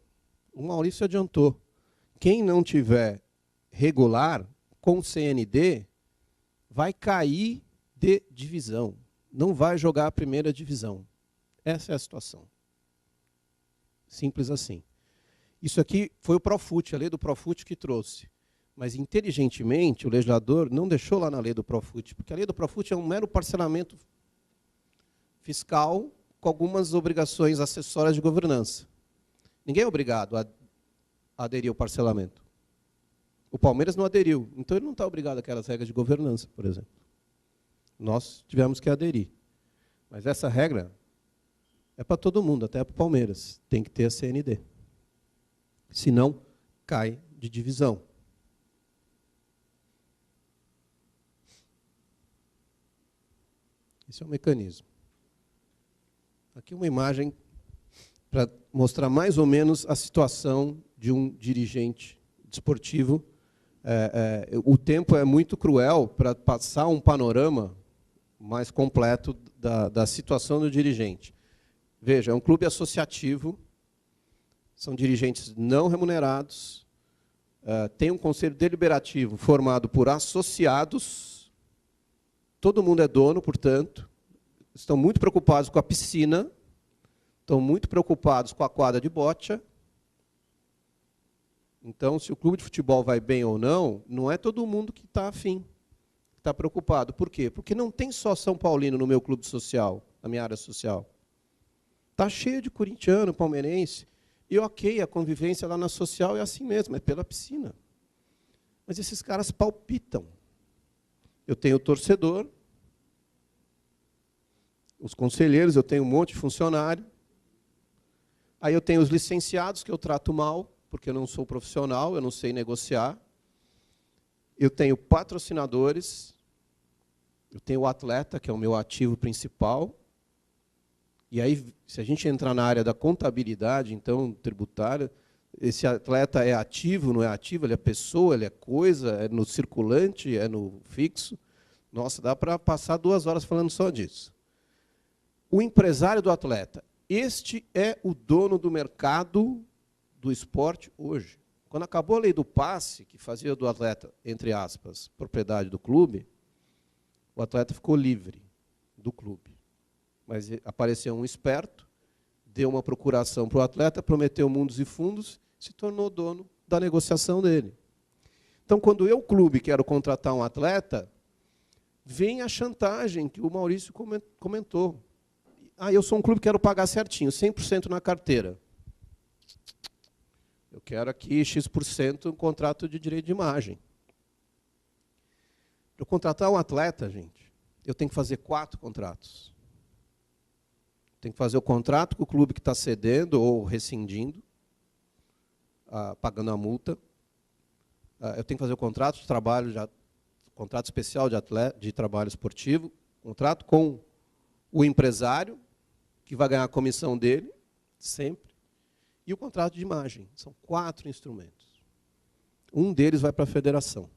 O Maurício adiantou. Quem não tiver regular, com CND, vai cair de divisão. Não vai jogar a primeira divisão. Essa é a situação. Simples assim. Isso aqui foi o Profut, a lei do Profut que trouxe. Mas, inteligentemente, o legislador não deixou lá na lei do Profut, porque a lei do Profut é um mero parcelamento fiscal com algumas obrigações acessórias de governança. Ninguém é obrigado a aderir ao parcelamento. O Palmeiras não aderiu, então ele não está obrigado àquelas regras de governança, por exemplo. Nós tivemos que aderir. Mas essa regra é para todo mundo, até para o Palmeiras. Tem que ter a CND. Senão, cai de divisão. Esse é o mecanismo. Aqui uma imagem para mostrar mais ou menos a situação de um dirigente desportivo. O tempo é muito cruel para passar um panorama mais completo da situação do dirigente. Veja, é um clube associativo, são dirigentes não remunerados, tem um conselho deliberativo formado por associados, todo mundo é dono, portanto, estão muito preocupados com a piscina, estão muito preocupados com a quadra de bocha. Então, se o clube de futebol vai bem ou não, não é todo mundo que está afim, que está preocupado. Por quê? Porque não tem só São Paulino no meu clube social, na minha área social. Está cheio de corintiano, palmeirense. E ok, a convivência lá na social é assim mesmo, é pela piscina. Mas esses caras palpitam. Eu tenho o torcedor, os conselheiros, eu tenho um monte de funcionário. Aí eu tenho os licenciados, que eu trato mal, porque eu não sou profissional, eu não sei negociar. Eu tenho patrocinadores, eu tenho o atleta, que é o meu ativo principal. E aí, se a gente entrar na área da contabilidade, então, tributária, esse atleta é ativo, não é ativo, ele é pessoa, ele é coisa, é no circulante, é no fixo. Nossa, dá para passar 2 horas falando só disso. O empresário do atleta. Este é o dono do mercado do esporte hoje. Quando acabou a lei do passe, que fazia do atleta, entre aspas, propriedade do clube, o atleta ficou livre do clube. Mas apareceu um esperto, deu uma procuração para o atleta, prometeu mundos e fundos, se tornou dono da negociação dele. Então, quando eu, clube, quero contratar um atleta, vem a chantagem que o Maurício comentou. Eu sou um clube, quero pagar certinho, 100% na carteira. Eu quero aqui X% um contrato de direito de imagem. Para eu contratar um atleta, gente, eu tenho que fazer 4 contratos. Tenho que fazer o contrato com o clube que está cedendo ou rescindindo, pagando a multa. Eu tenho que fazer o contrato de trabalho, contrato especial de trabalho esportivo, contrato com o empresário, que vai ganhar a comissão dele, sempre, e o contrato de imagem. São 4 instrumentos. Um deles vai para a federação.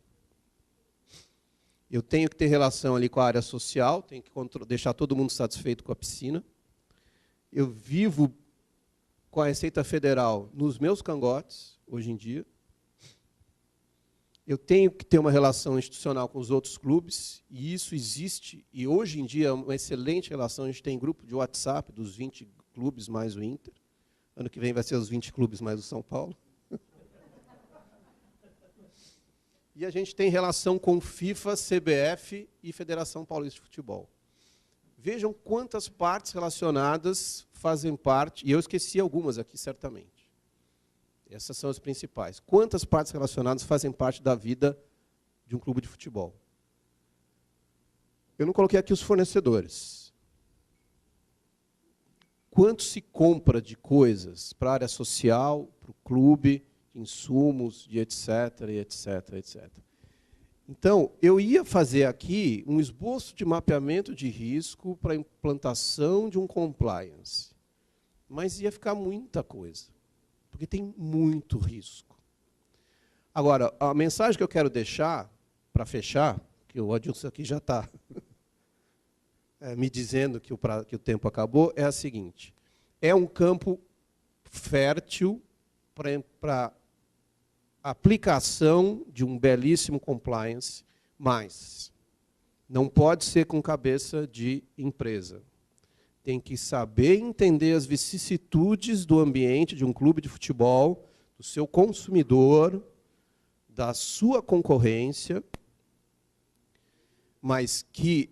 Eu tenho que ter relação ali com a área social, tenho que deixar todo mundo satisfeito com a piscina. Eu vivo com a Receita Federal nos meus cangotes, hoje em dia. Eu tenho que ter uma relação institucional com os outros clubes, e isso existe, e hoje em dia é uma excelente relação. A gente tem grupo de WhatsApp dos 20 clubes mais o Inter. Ano que vem vai ser os 20 clubes mais o São Paulo. E a gente tem relação com FIFA, CBF e Federação Paulista de Futebol. Vejam quantas partes relacionadas fazem parte, e eu esqueci algumas aqui, certamente. Essas são as principais. Quantas partes relacionadas fazem parte da vida de um clube de futebol? Eu não coloquei aqui os fornecedores. Quanto se compra de coisas para a área social, para o clube, de insumos, de etc, etc, etc. Então, eu ia fazer aqui um esboço de mapeamento de risco para a implantação de um compliance, mas ia ficar muita coisa, porque tem muito risco. Agora, a mensagem que eu quero deixar, para fechar, que o Adilson aqui já está me dizendo que o tempo acabou, é a seguinte: é um campo fértil para aplicação de um belíssimo compliance, mas não pode ser com cabeça de empresa. Tem que saber entender as vicissitudes do ambiente de um clube de futebol, do seu consumidor, da sua concorrência, mas que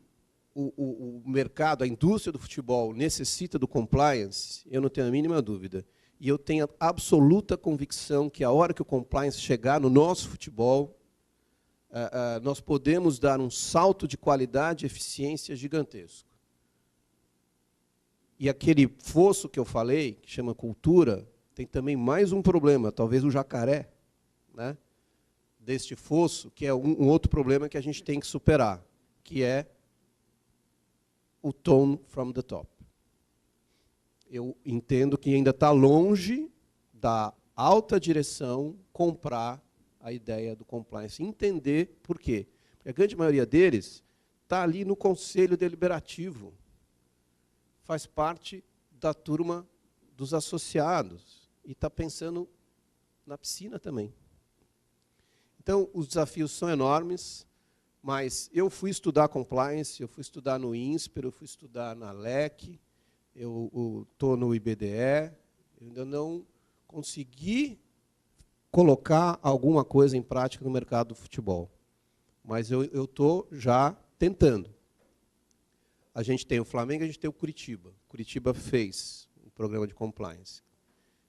o mercado, a indústria do futebol necessita do compliance, eu não tenho a mínima dúvida. E eu tenho absoluta convicção que a hora que o compliance chegar no nosso futebol, nós podemos dar um salto de qualidade e eficiência gigantesco. E aquele fosso que eu falei, que chama cultura, tem também mais um problema, talvez o jacaré, né, deste fosso, que é um outro problema que a gente tem que superar, que é o tone from the top. Eu entendo que ainda está longe da alta direção comprar a ideia do compliance. Entender por quê. Porque a grande maioria deles está ali no conselho deliberativo. Faz parte da turma dos associados. E está pensando na piscina também. Então, os desafios são enormes, mas eu fui estudar compliance, eu fui estudar no INSPER, eu fui estudar na LEC, eu estou no IBDE, eu ainda não consegui colocar alguma coisa em prática no mercado do futebol. Mas eu estou já tentando. A gente tem o Flamengo, a gente tem o Curitiba. Curitiba fez um programa de compliance.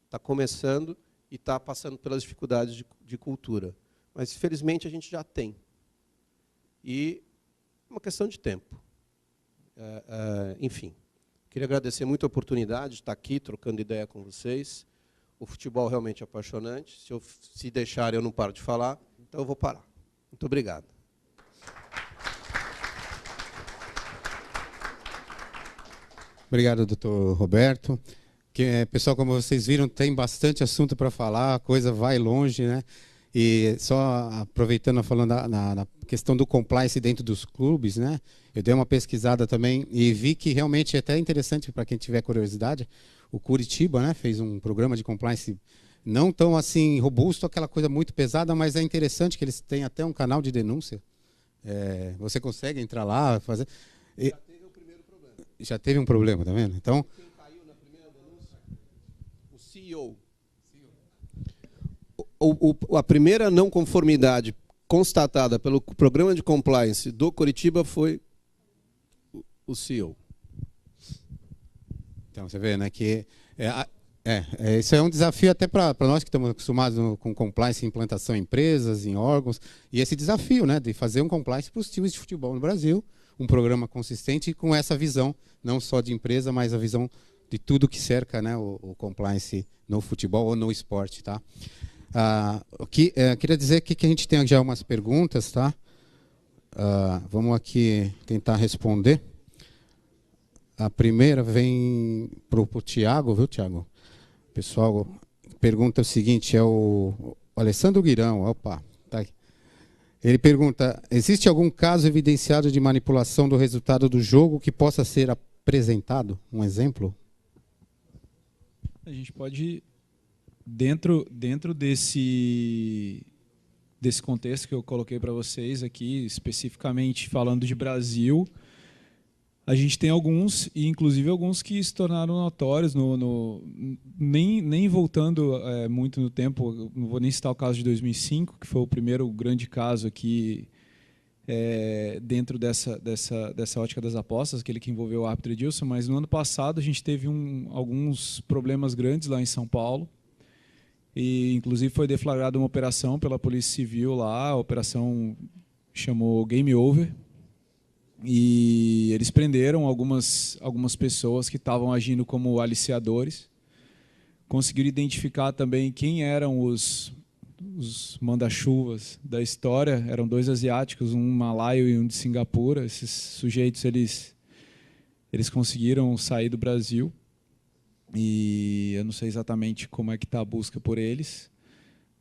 Está começando e está passando pelas dificuldades de cultura. Mas, felizmente, a gente já tem. E é uma questão de tempo. Enfim. Queria agradecer muito a oportunidade de estar aqui, trocando ideia com vocês. O futebol realmente é apaixonante. Se deixar, eu não paro de falar, então eu vou parar. Muito obrigado. Obrigado, doutor Roberto. Pessoal, como vocês viram, tem bastante assunto para falar, a coisa vai longe, né? E só aproveitando, falando na questão do compliance dentro dos clubes, né? Eu dei uma pesquisada também e vi que realmente é até interessante para quem tiver curiosidade. O Curitiba, né, fez um programa de compliance não tão assim robusto, aquela coisa muito pesada, mas é interessante que eles têm até um canal de denúncia. Você consegue entrar lá, fazer. Já teve o primeiro problema. Já teve um problema, tá vendo? Então. Quem caiu na primeira denúncia? O CEO. A primeira não conformidade constatada pelo programa de compliance do Curitiba foi o CEO. Então, você vê, né, que isso é um desafio até para nós que estamos acostumados com compliance em implantação em empresas, em órgãos, e esse desafio, né, de fazer um compliance para os times de futebol no Brasil, um programa consistente com essa visão, não só de empresa, mas a visão de tudo que cerca, né, o compliance no futebol ou no esporte, tá? Queria dizer que a gente tem já umas perguntas, tá? Vamos aqui tentar responder. A primeira vem para o Tiago, viu, Tiago? O pessoal pergunta o seguinte, é o Alessandro Guirão, opa, tá aí. Ele pergunta, existe algum caso evidenciado de manipulação do resultado do jogo que possa ser apresentado? Um exemplo? A gente pode, dentro desse contexto que eu coloquei para vocês aqui, especificamente falando de Brasil, a gente tem alguns, e inclusive alguns que se tornaram notórios, nem voltando muito no tempo, não vou nem citar o caso de 2005, que foi o primeiro grande caso aqui dentro dessa ótica das apostas, aquele que envolveu o árbitro Edilson, mas no ano passado a gente teve alguns problemas grandes lá em São Paulo, e inclusive foi deflagrada uma operação pela Polícia Civil lá, a operação chamou Game Over, e eles prenderam algumas pessoas que estavam agindo como aliciadores, conseguiram identificar também quem eram os manda-chuvas da história, eram 2 asiáticos, um malaio e um de Singapura. Esses sujeitos eles conseguiram sair do Brasil e eu não sei exatamente como é que está a busca por eles,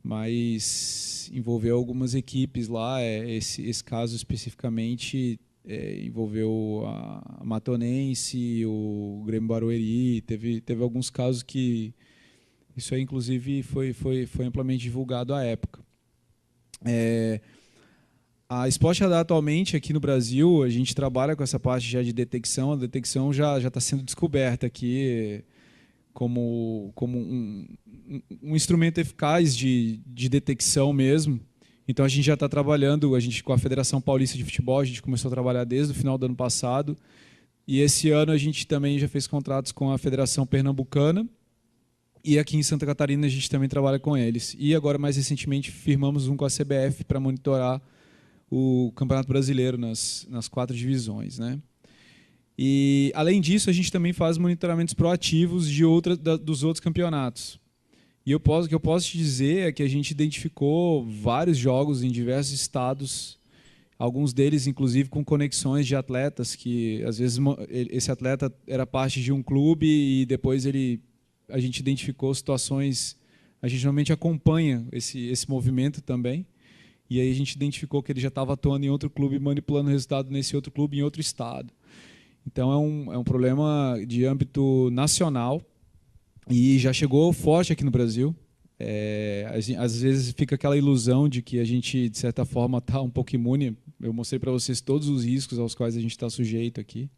mas envolveu algumas equipes lá. Esse caso especificamente envolveu a Matonense, o Grêmio Barueri, teve alguns casos que isso aí, inclusive, foi amplamente divulgado à época. A Sport Radar, atualmente, aqui no Brasil, a gente trabalha com essa parte já de detecção. A detecção já está sendo descoberta aqui como um instrumento eficaz de detecção mesmo. Então, a gente já está trabalhando com a Federação Paulista de Futebol, a gente começou a trabalhar desde o final do ano passado. E esse ano a gente também já fez contratos com a Federação Pernambucana. E aqui em Santa Catarina a gente também trabalha com eles. E agora, mais recentemente, firmamos um com a CBF para monitorar o Campeonato Brasileiro nas 4 divisões, né? E, além disso, a gente também faz monitoramentos proativos dos outros campeonatos. E o que eu posso te dizer é que a gente identificou vários jogos em diversos estados, alguns deles, inclusive, com conexões de atletas, que, às vezes, esse atleta era parte de um clube e depois a gente identificou situações, a gente normalmente acompanha esse movimento também, e aí a gente identificou que ele já estava atuando em outro clube, manipulando o resultado nesse outro clube em outro estado. Então é um problema de âmbito nacional e já chegou forte aqui no Brasil. Às vezes fica aquela ilusão de que a gente, de certa forma, está um pouco imune. Eu mostrei para vocês todos os riscos aos quais a gente está sujeito aqui.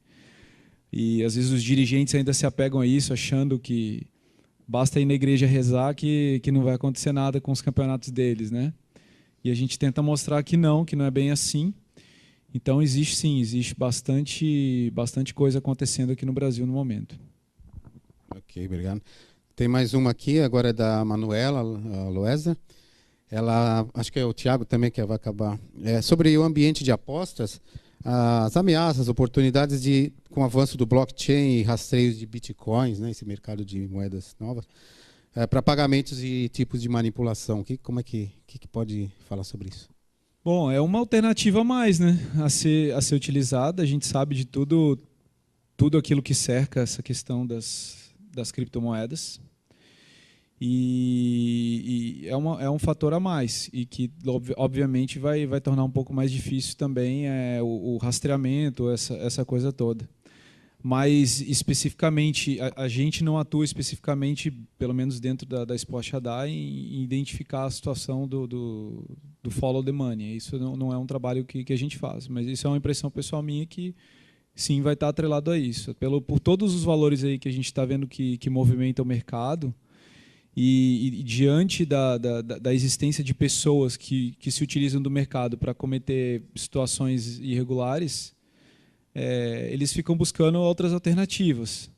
E às vezes os dirigentes ainda se apegam a isso, achando que basta ir na igreja rezar que não vai acontecer nada com os campeonatos deles, né? E a gente tenta mostrar que não é bem assim. Então existe bastante coisa acontecendo aqui no Brasil no momento. Ok, obrigado. Tem mais uma aqui, agora é da Manuela Loesa. Ela, acho que é o Tiago também que vai acabar. Sobre o ambiente de apostas, as ameaças, oportunidades com o avanço do blockchain e rastreios de bitcoins, né, esse mercado de moedas novas, para pagamentos e tipos de manipulação. Como é que pode falar sobre isso? Bom, é uma alternativa a mais, né, a ser utilizada. A gente sabe de tudo aquilo que cerca essa questão das criptomoedas. E é um fator a mais e que, obviamente, vai tornar um pouco mais difícil também o rastreamento, essa coisa toda. Mas, especificamente, a gente não atua especificamente, pelo menos dentro da Sport Radar, em identificar a situação do follow the money. Isso não é um trabalho que a gente faz, mas isso é uma impressão pessoal minha que, sim, vai estar atrelado a isso. Por todos os valores aí que a gente está vendo que movimenta o mercado, e diante da existência de pessoas que se utilizam do mercado para cometer situações irregulares, eles ficam buscando outras alternativas,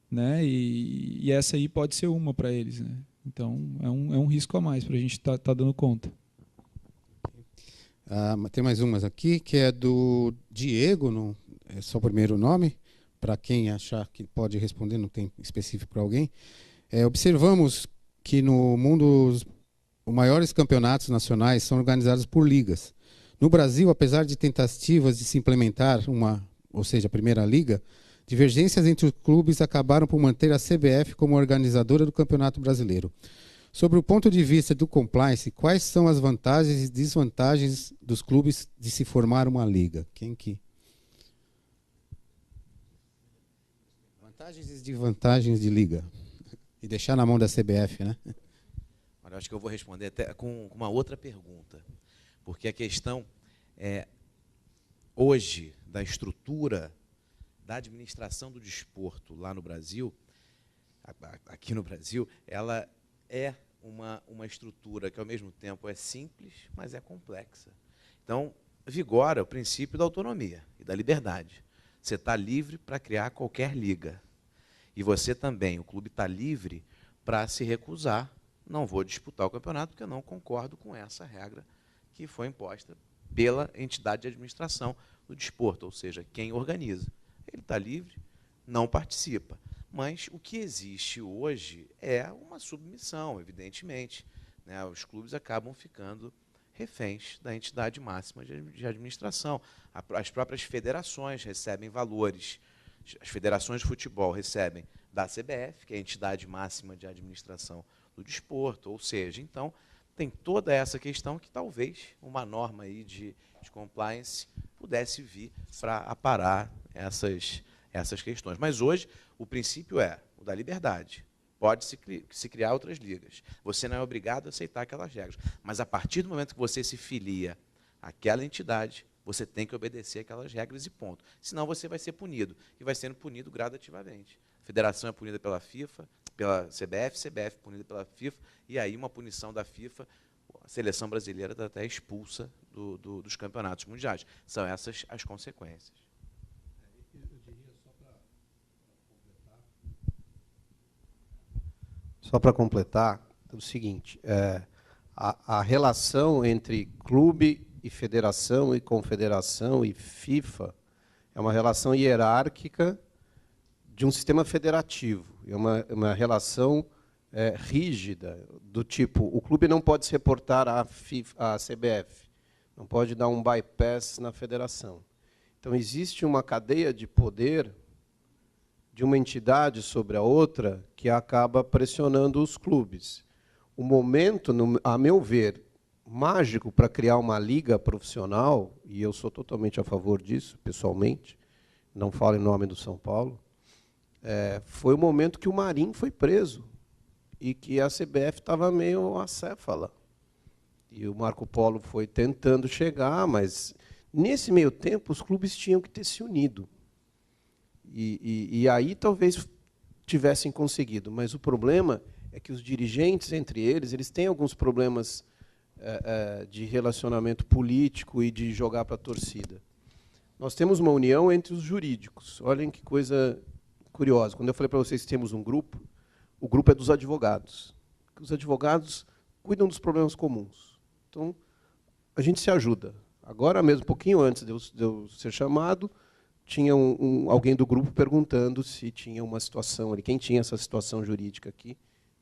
né? E essa aí pode ser uma para eles, né? Então é um risco a mais para a gente tá dando conta. Tem mais umas aqui, que é do Diego, é só o primeiro nome, para quem achar que pode responder, não tem específico para alguém. Observamos que no mundo os maiores campeonatos nacionais são organizados por ligas. No Brasil, apesar de tentativas de se implementar ou seja, a primeira liga, divergências entre os clubes acabaram por manter a CBF como organizadora do Campeonato Brasileiro. Sobre o ponto de vista do compliance, quais são as vantagens e desvantagens dos clubes de se formar uma liga? Vantagens e desvantagens de liga. E deixar na mão da CBF, né? Olha, acho que eu vou responder até com uma outra pergunta. Porque a questão hoje, da estrutura da administração do desporto lá no Brasil, aqui no Brasil, ela é uma estrutura que, ao mesmo tempo, é simples, mas é complexa. Então, vigora o princípio da autonomia e da liberdade. Você está livre para criar qualquer liga. E você também, o clube está livre para se recusar. Não vou disputar o campeonato porque eu não concordo com essa regra que foi imposta pela entidade de administração do desporto, ou seja, quem organiza. Ele está livre, não participa. Mas o que existe hoje é uma submissão, evidentemente, né? Os clubes acabam ficando reféns da entidade máxima de administração. As próprias federações recebem valores. As federações de futebol recebem da CBF, que é a entidade máxima de administração do desporto. Ou seja, então, tem toda essa questão que talvez uma norma aí de compliance pudesse vir para aparar essas questões. Mas hoje o princípio é o da liberdade. Pode-se criar outras ligas. Você não é obrigado a aceitar aquelas regras. Mas a partir do momento que você se filia àquela entidade, você tem que obedecer aquelas regras e ponto. Senão você vai ser punido. E vai sendo punido gradativamente. A federação é punida pela FIFA, pela CBF, CBF punida pela FIFA, e aí uma punição da FIFA, a seleção brasileira está até expulsa dos campeonatos mundiais. São essas as consequências. Só para completar, é o seguinte, a relação entre clube e federação e confederação e FIFA é uma relação hierárquica de um sistema federativo. É uma relação rígida, do tipo, o clube não pode se reportar à CBF, não pode dar um bypass na federação. Então, existe uma cadeia de poder de uma entidade sobre a outra que acaba pressionando os clubes. O momento, a meu ver, mágico para criar uma liga profissional, e eu sou totalmente a favor disso, pessoalmente, não falo em nome do São Paulo, foi o momento que o Marinho foi preso e que a CBF estava meio acéfala. E o Marco Polo foi tentando chegar, mas, nesse meio tempo, os clubes tinham que ter se unido. E aí talvez tivessem conseguido, mas o problema é que os dirigentes, entre eles têm alguns problemas de relacionamento político e de jogar para a torcida. Nós temos uma união entre os jurídicos. Olhem que coisa curiosa. Quando eu falei para vocês que temos um grupo, o grupo é dos advogados. Os advogados cuidam dos problemas comuns. Então, a gente se ajuda. Agora mesmo, um pouquinho antes de eu ser chamado, tinha alguém do grupo perguntando se tinha uma situação ali. Quem tinha essa situação jurídica aqui,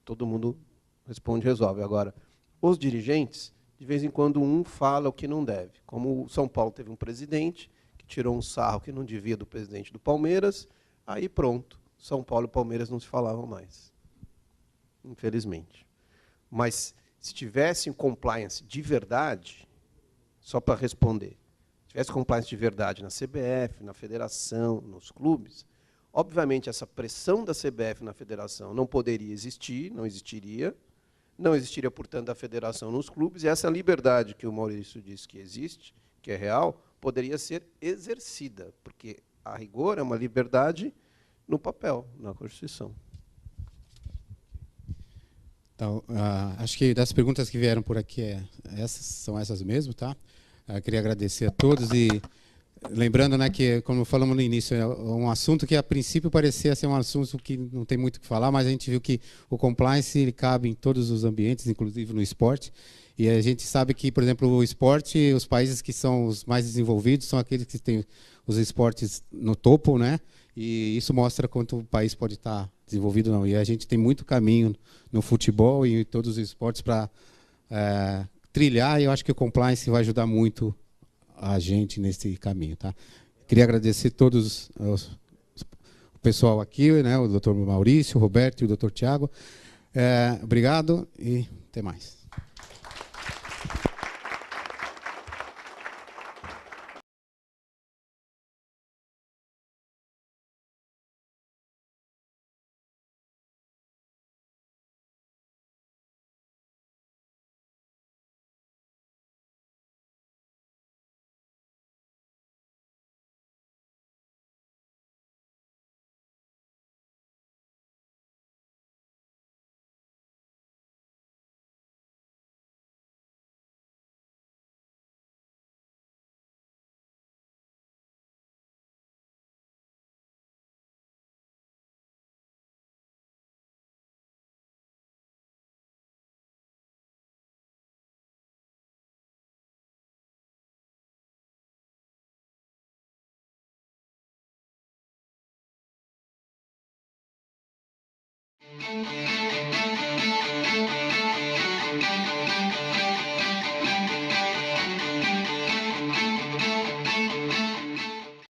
todo mundo responde e resolve. Agora, os dirigentes, de vez em quando, um fala o que não deve. Como o São Paulo teve um presidente que tirou um sarro que não devia do presidente do Palmeiras, aí pronto, São Paulo e Palmeiras não se falavam mais. Infelizmente. Mas, se tivesse um compliance de verdade, só para responder, se tivesse compliance de verdade na CBF, na federação, nos clubes, obviamente essa pressão da CBF na federação não poderia existir, não existiria, portanto, a federação nos clubes, e essa liberdade que o Maurício disse que existe, que é real, poderia ser exercida, porque, a rigor, é uma liberdade no papel, na Constituição. Então, acho que das perguntas que vieram por aqui, são essas mesmo, tá? Queria agradecer a todos e lembrando, né, que, como falamos no início, é um assunto que a princípio parecia ser um assunto que não tem muito o que falar, mas a gente viu que o compliance ele cabe em todos os ambientes, inclusive no esporte. E a gente sabe que, por exemplo, o esporte, os países que são os mais desenvolvidos são aqueles que têm os esportes no topo, né? E isso mostra quanto o país pode estar desenvolvido ou não. E a gente tem muito caminho no futebol e em todos os esportes para trilhar, e eu acho que o compliance vai ajudar muito a gente nesse caminho, tá? Queria agradecer todos o pessoal aqui, né? O Dr. Maurício, o Roberto e o Dr. Tiago. Obrigado e até mais.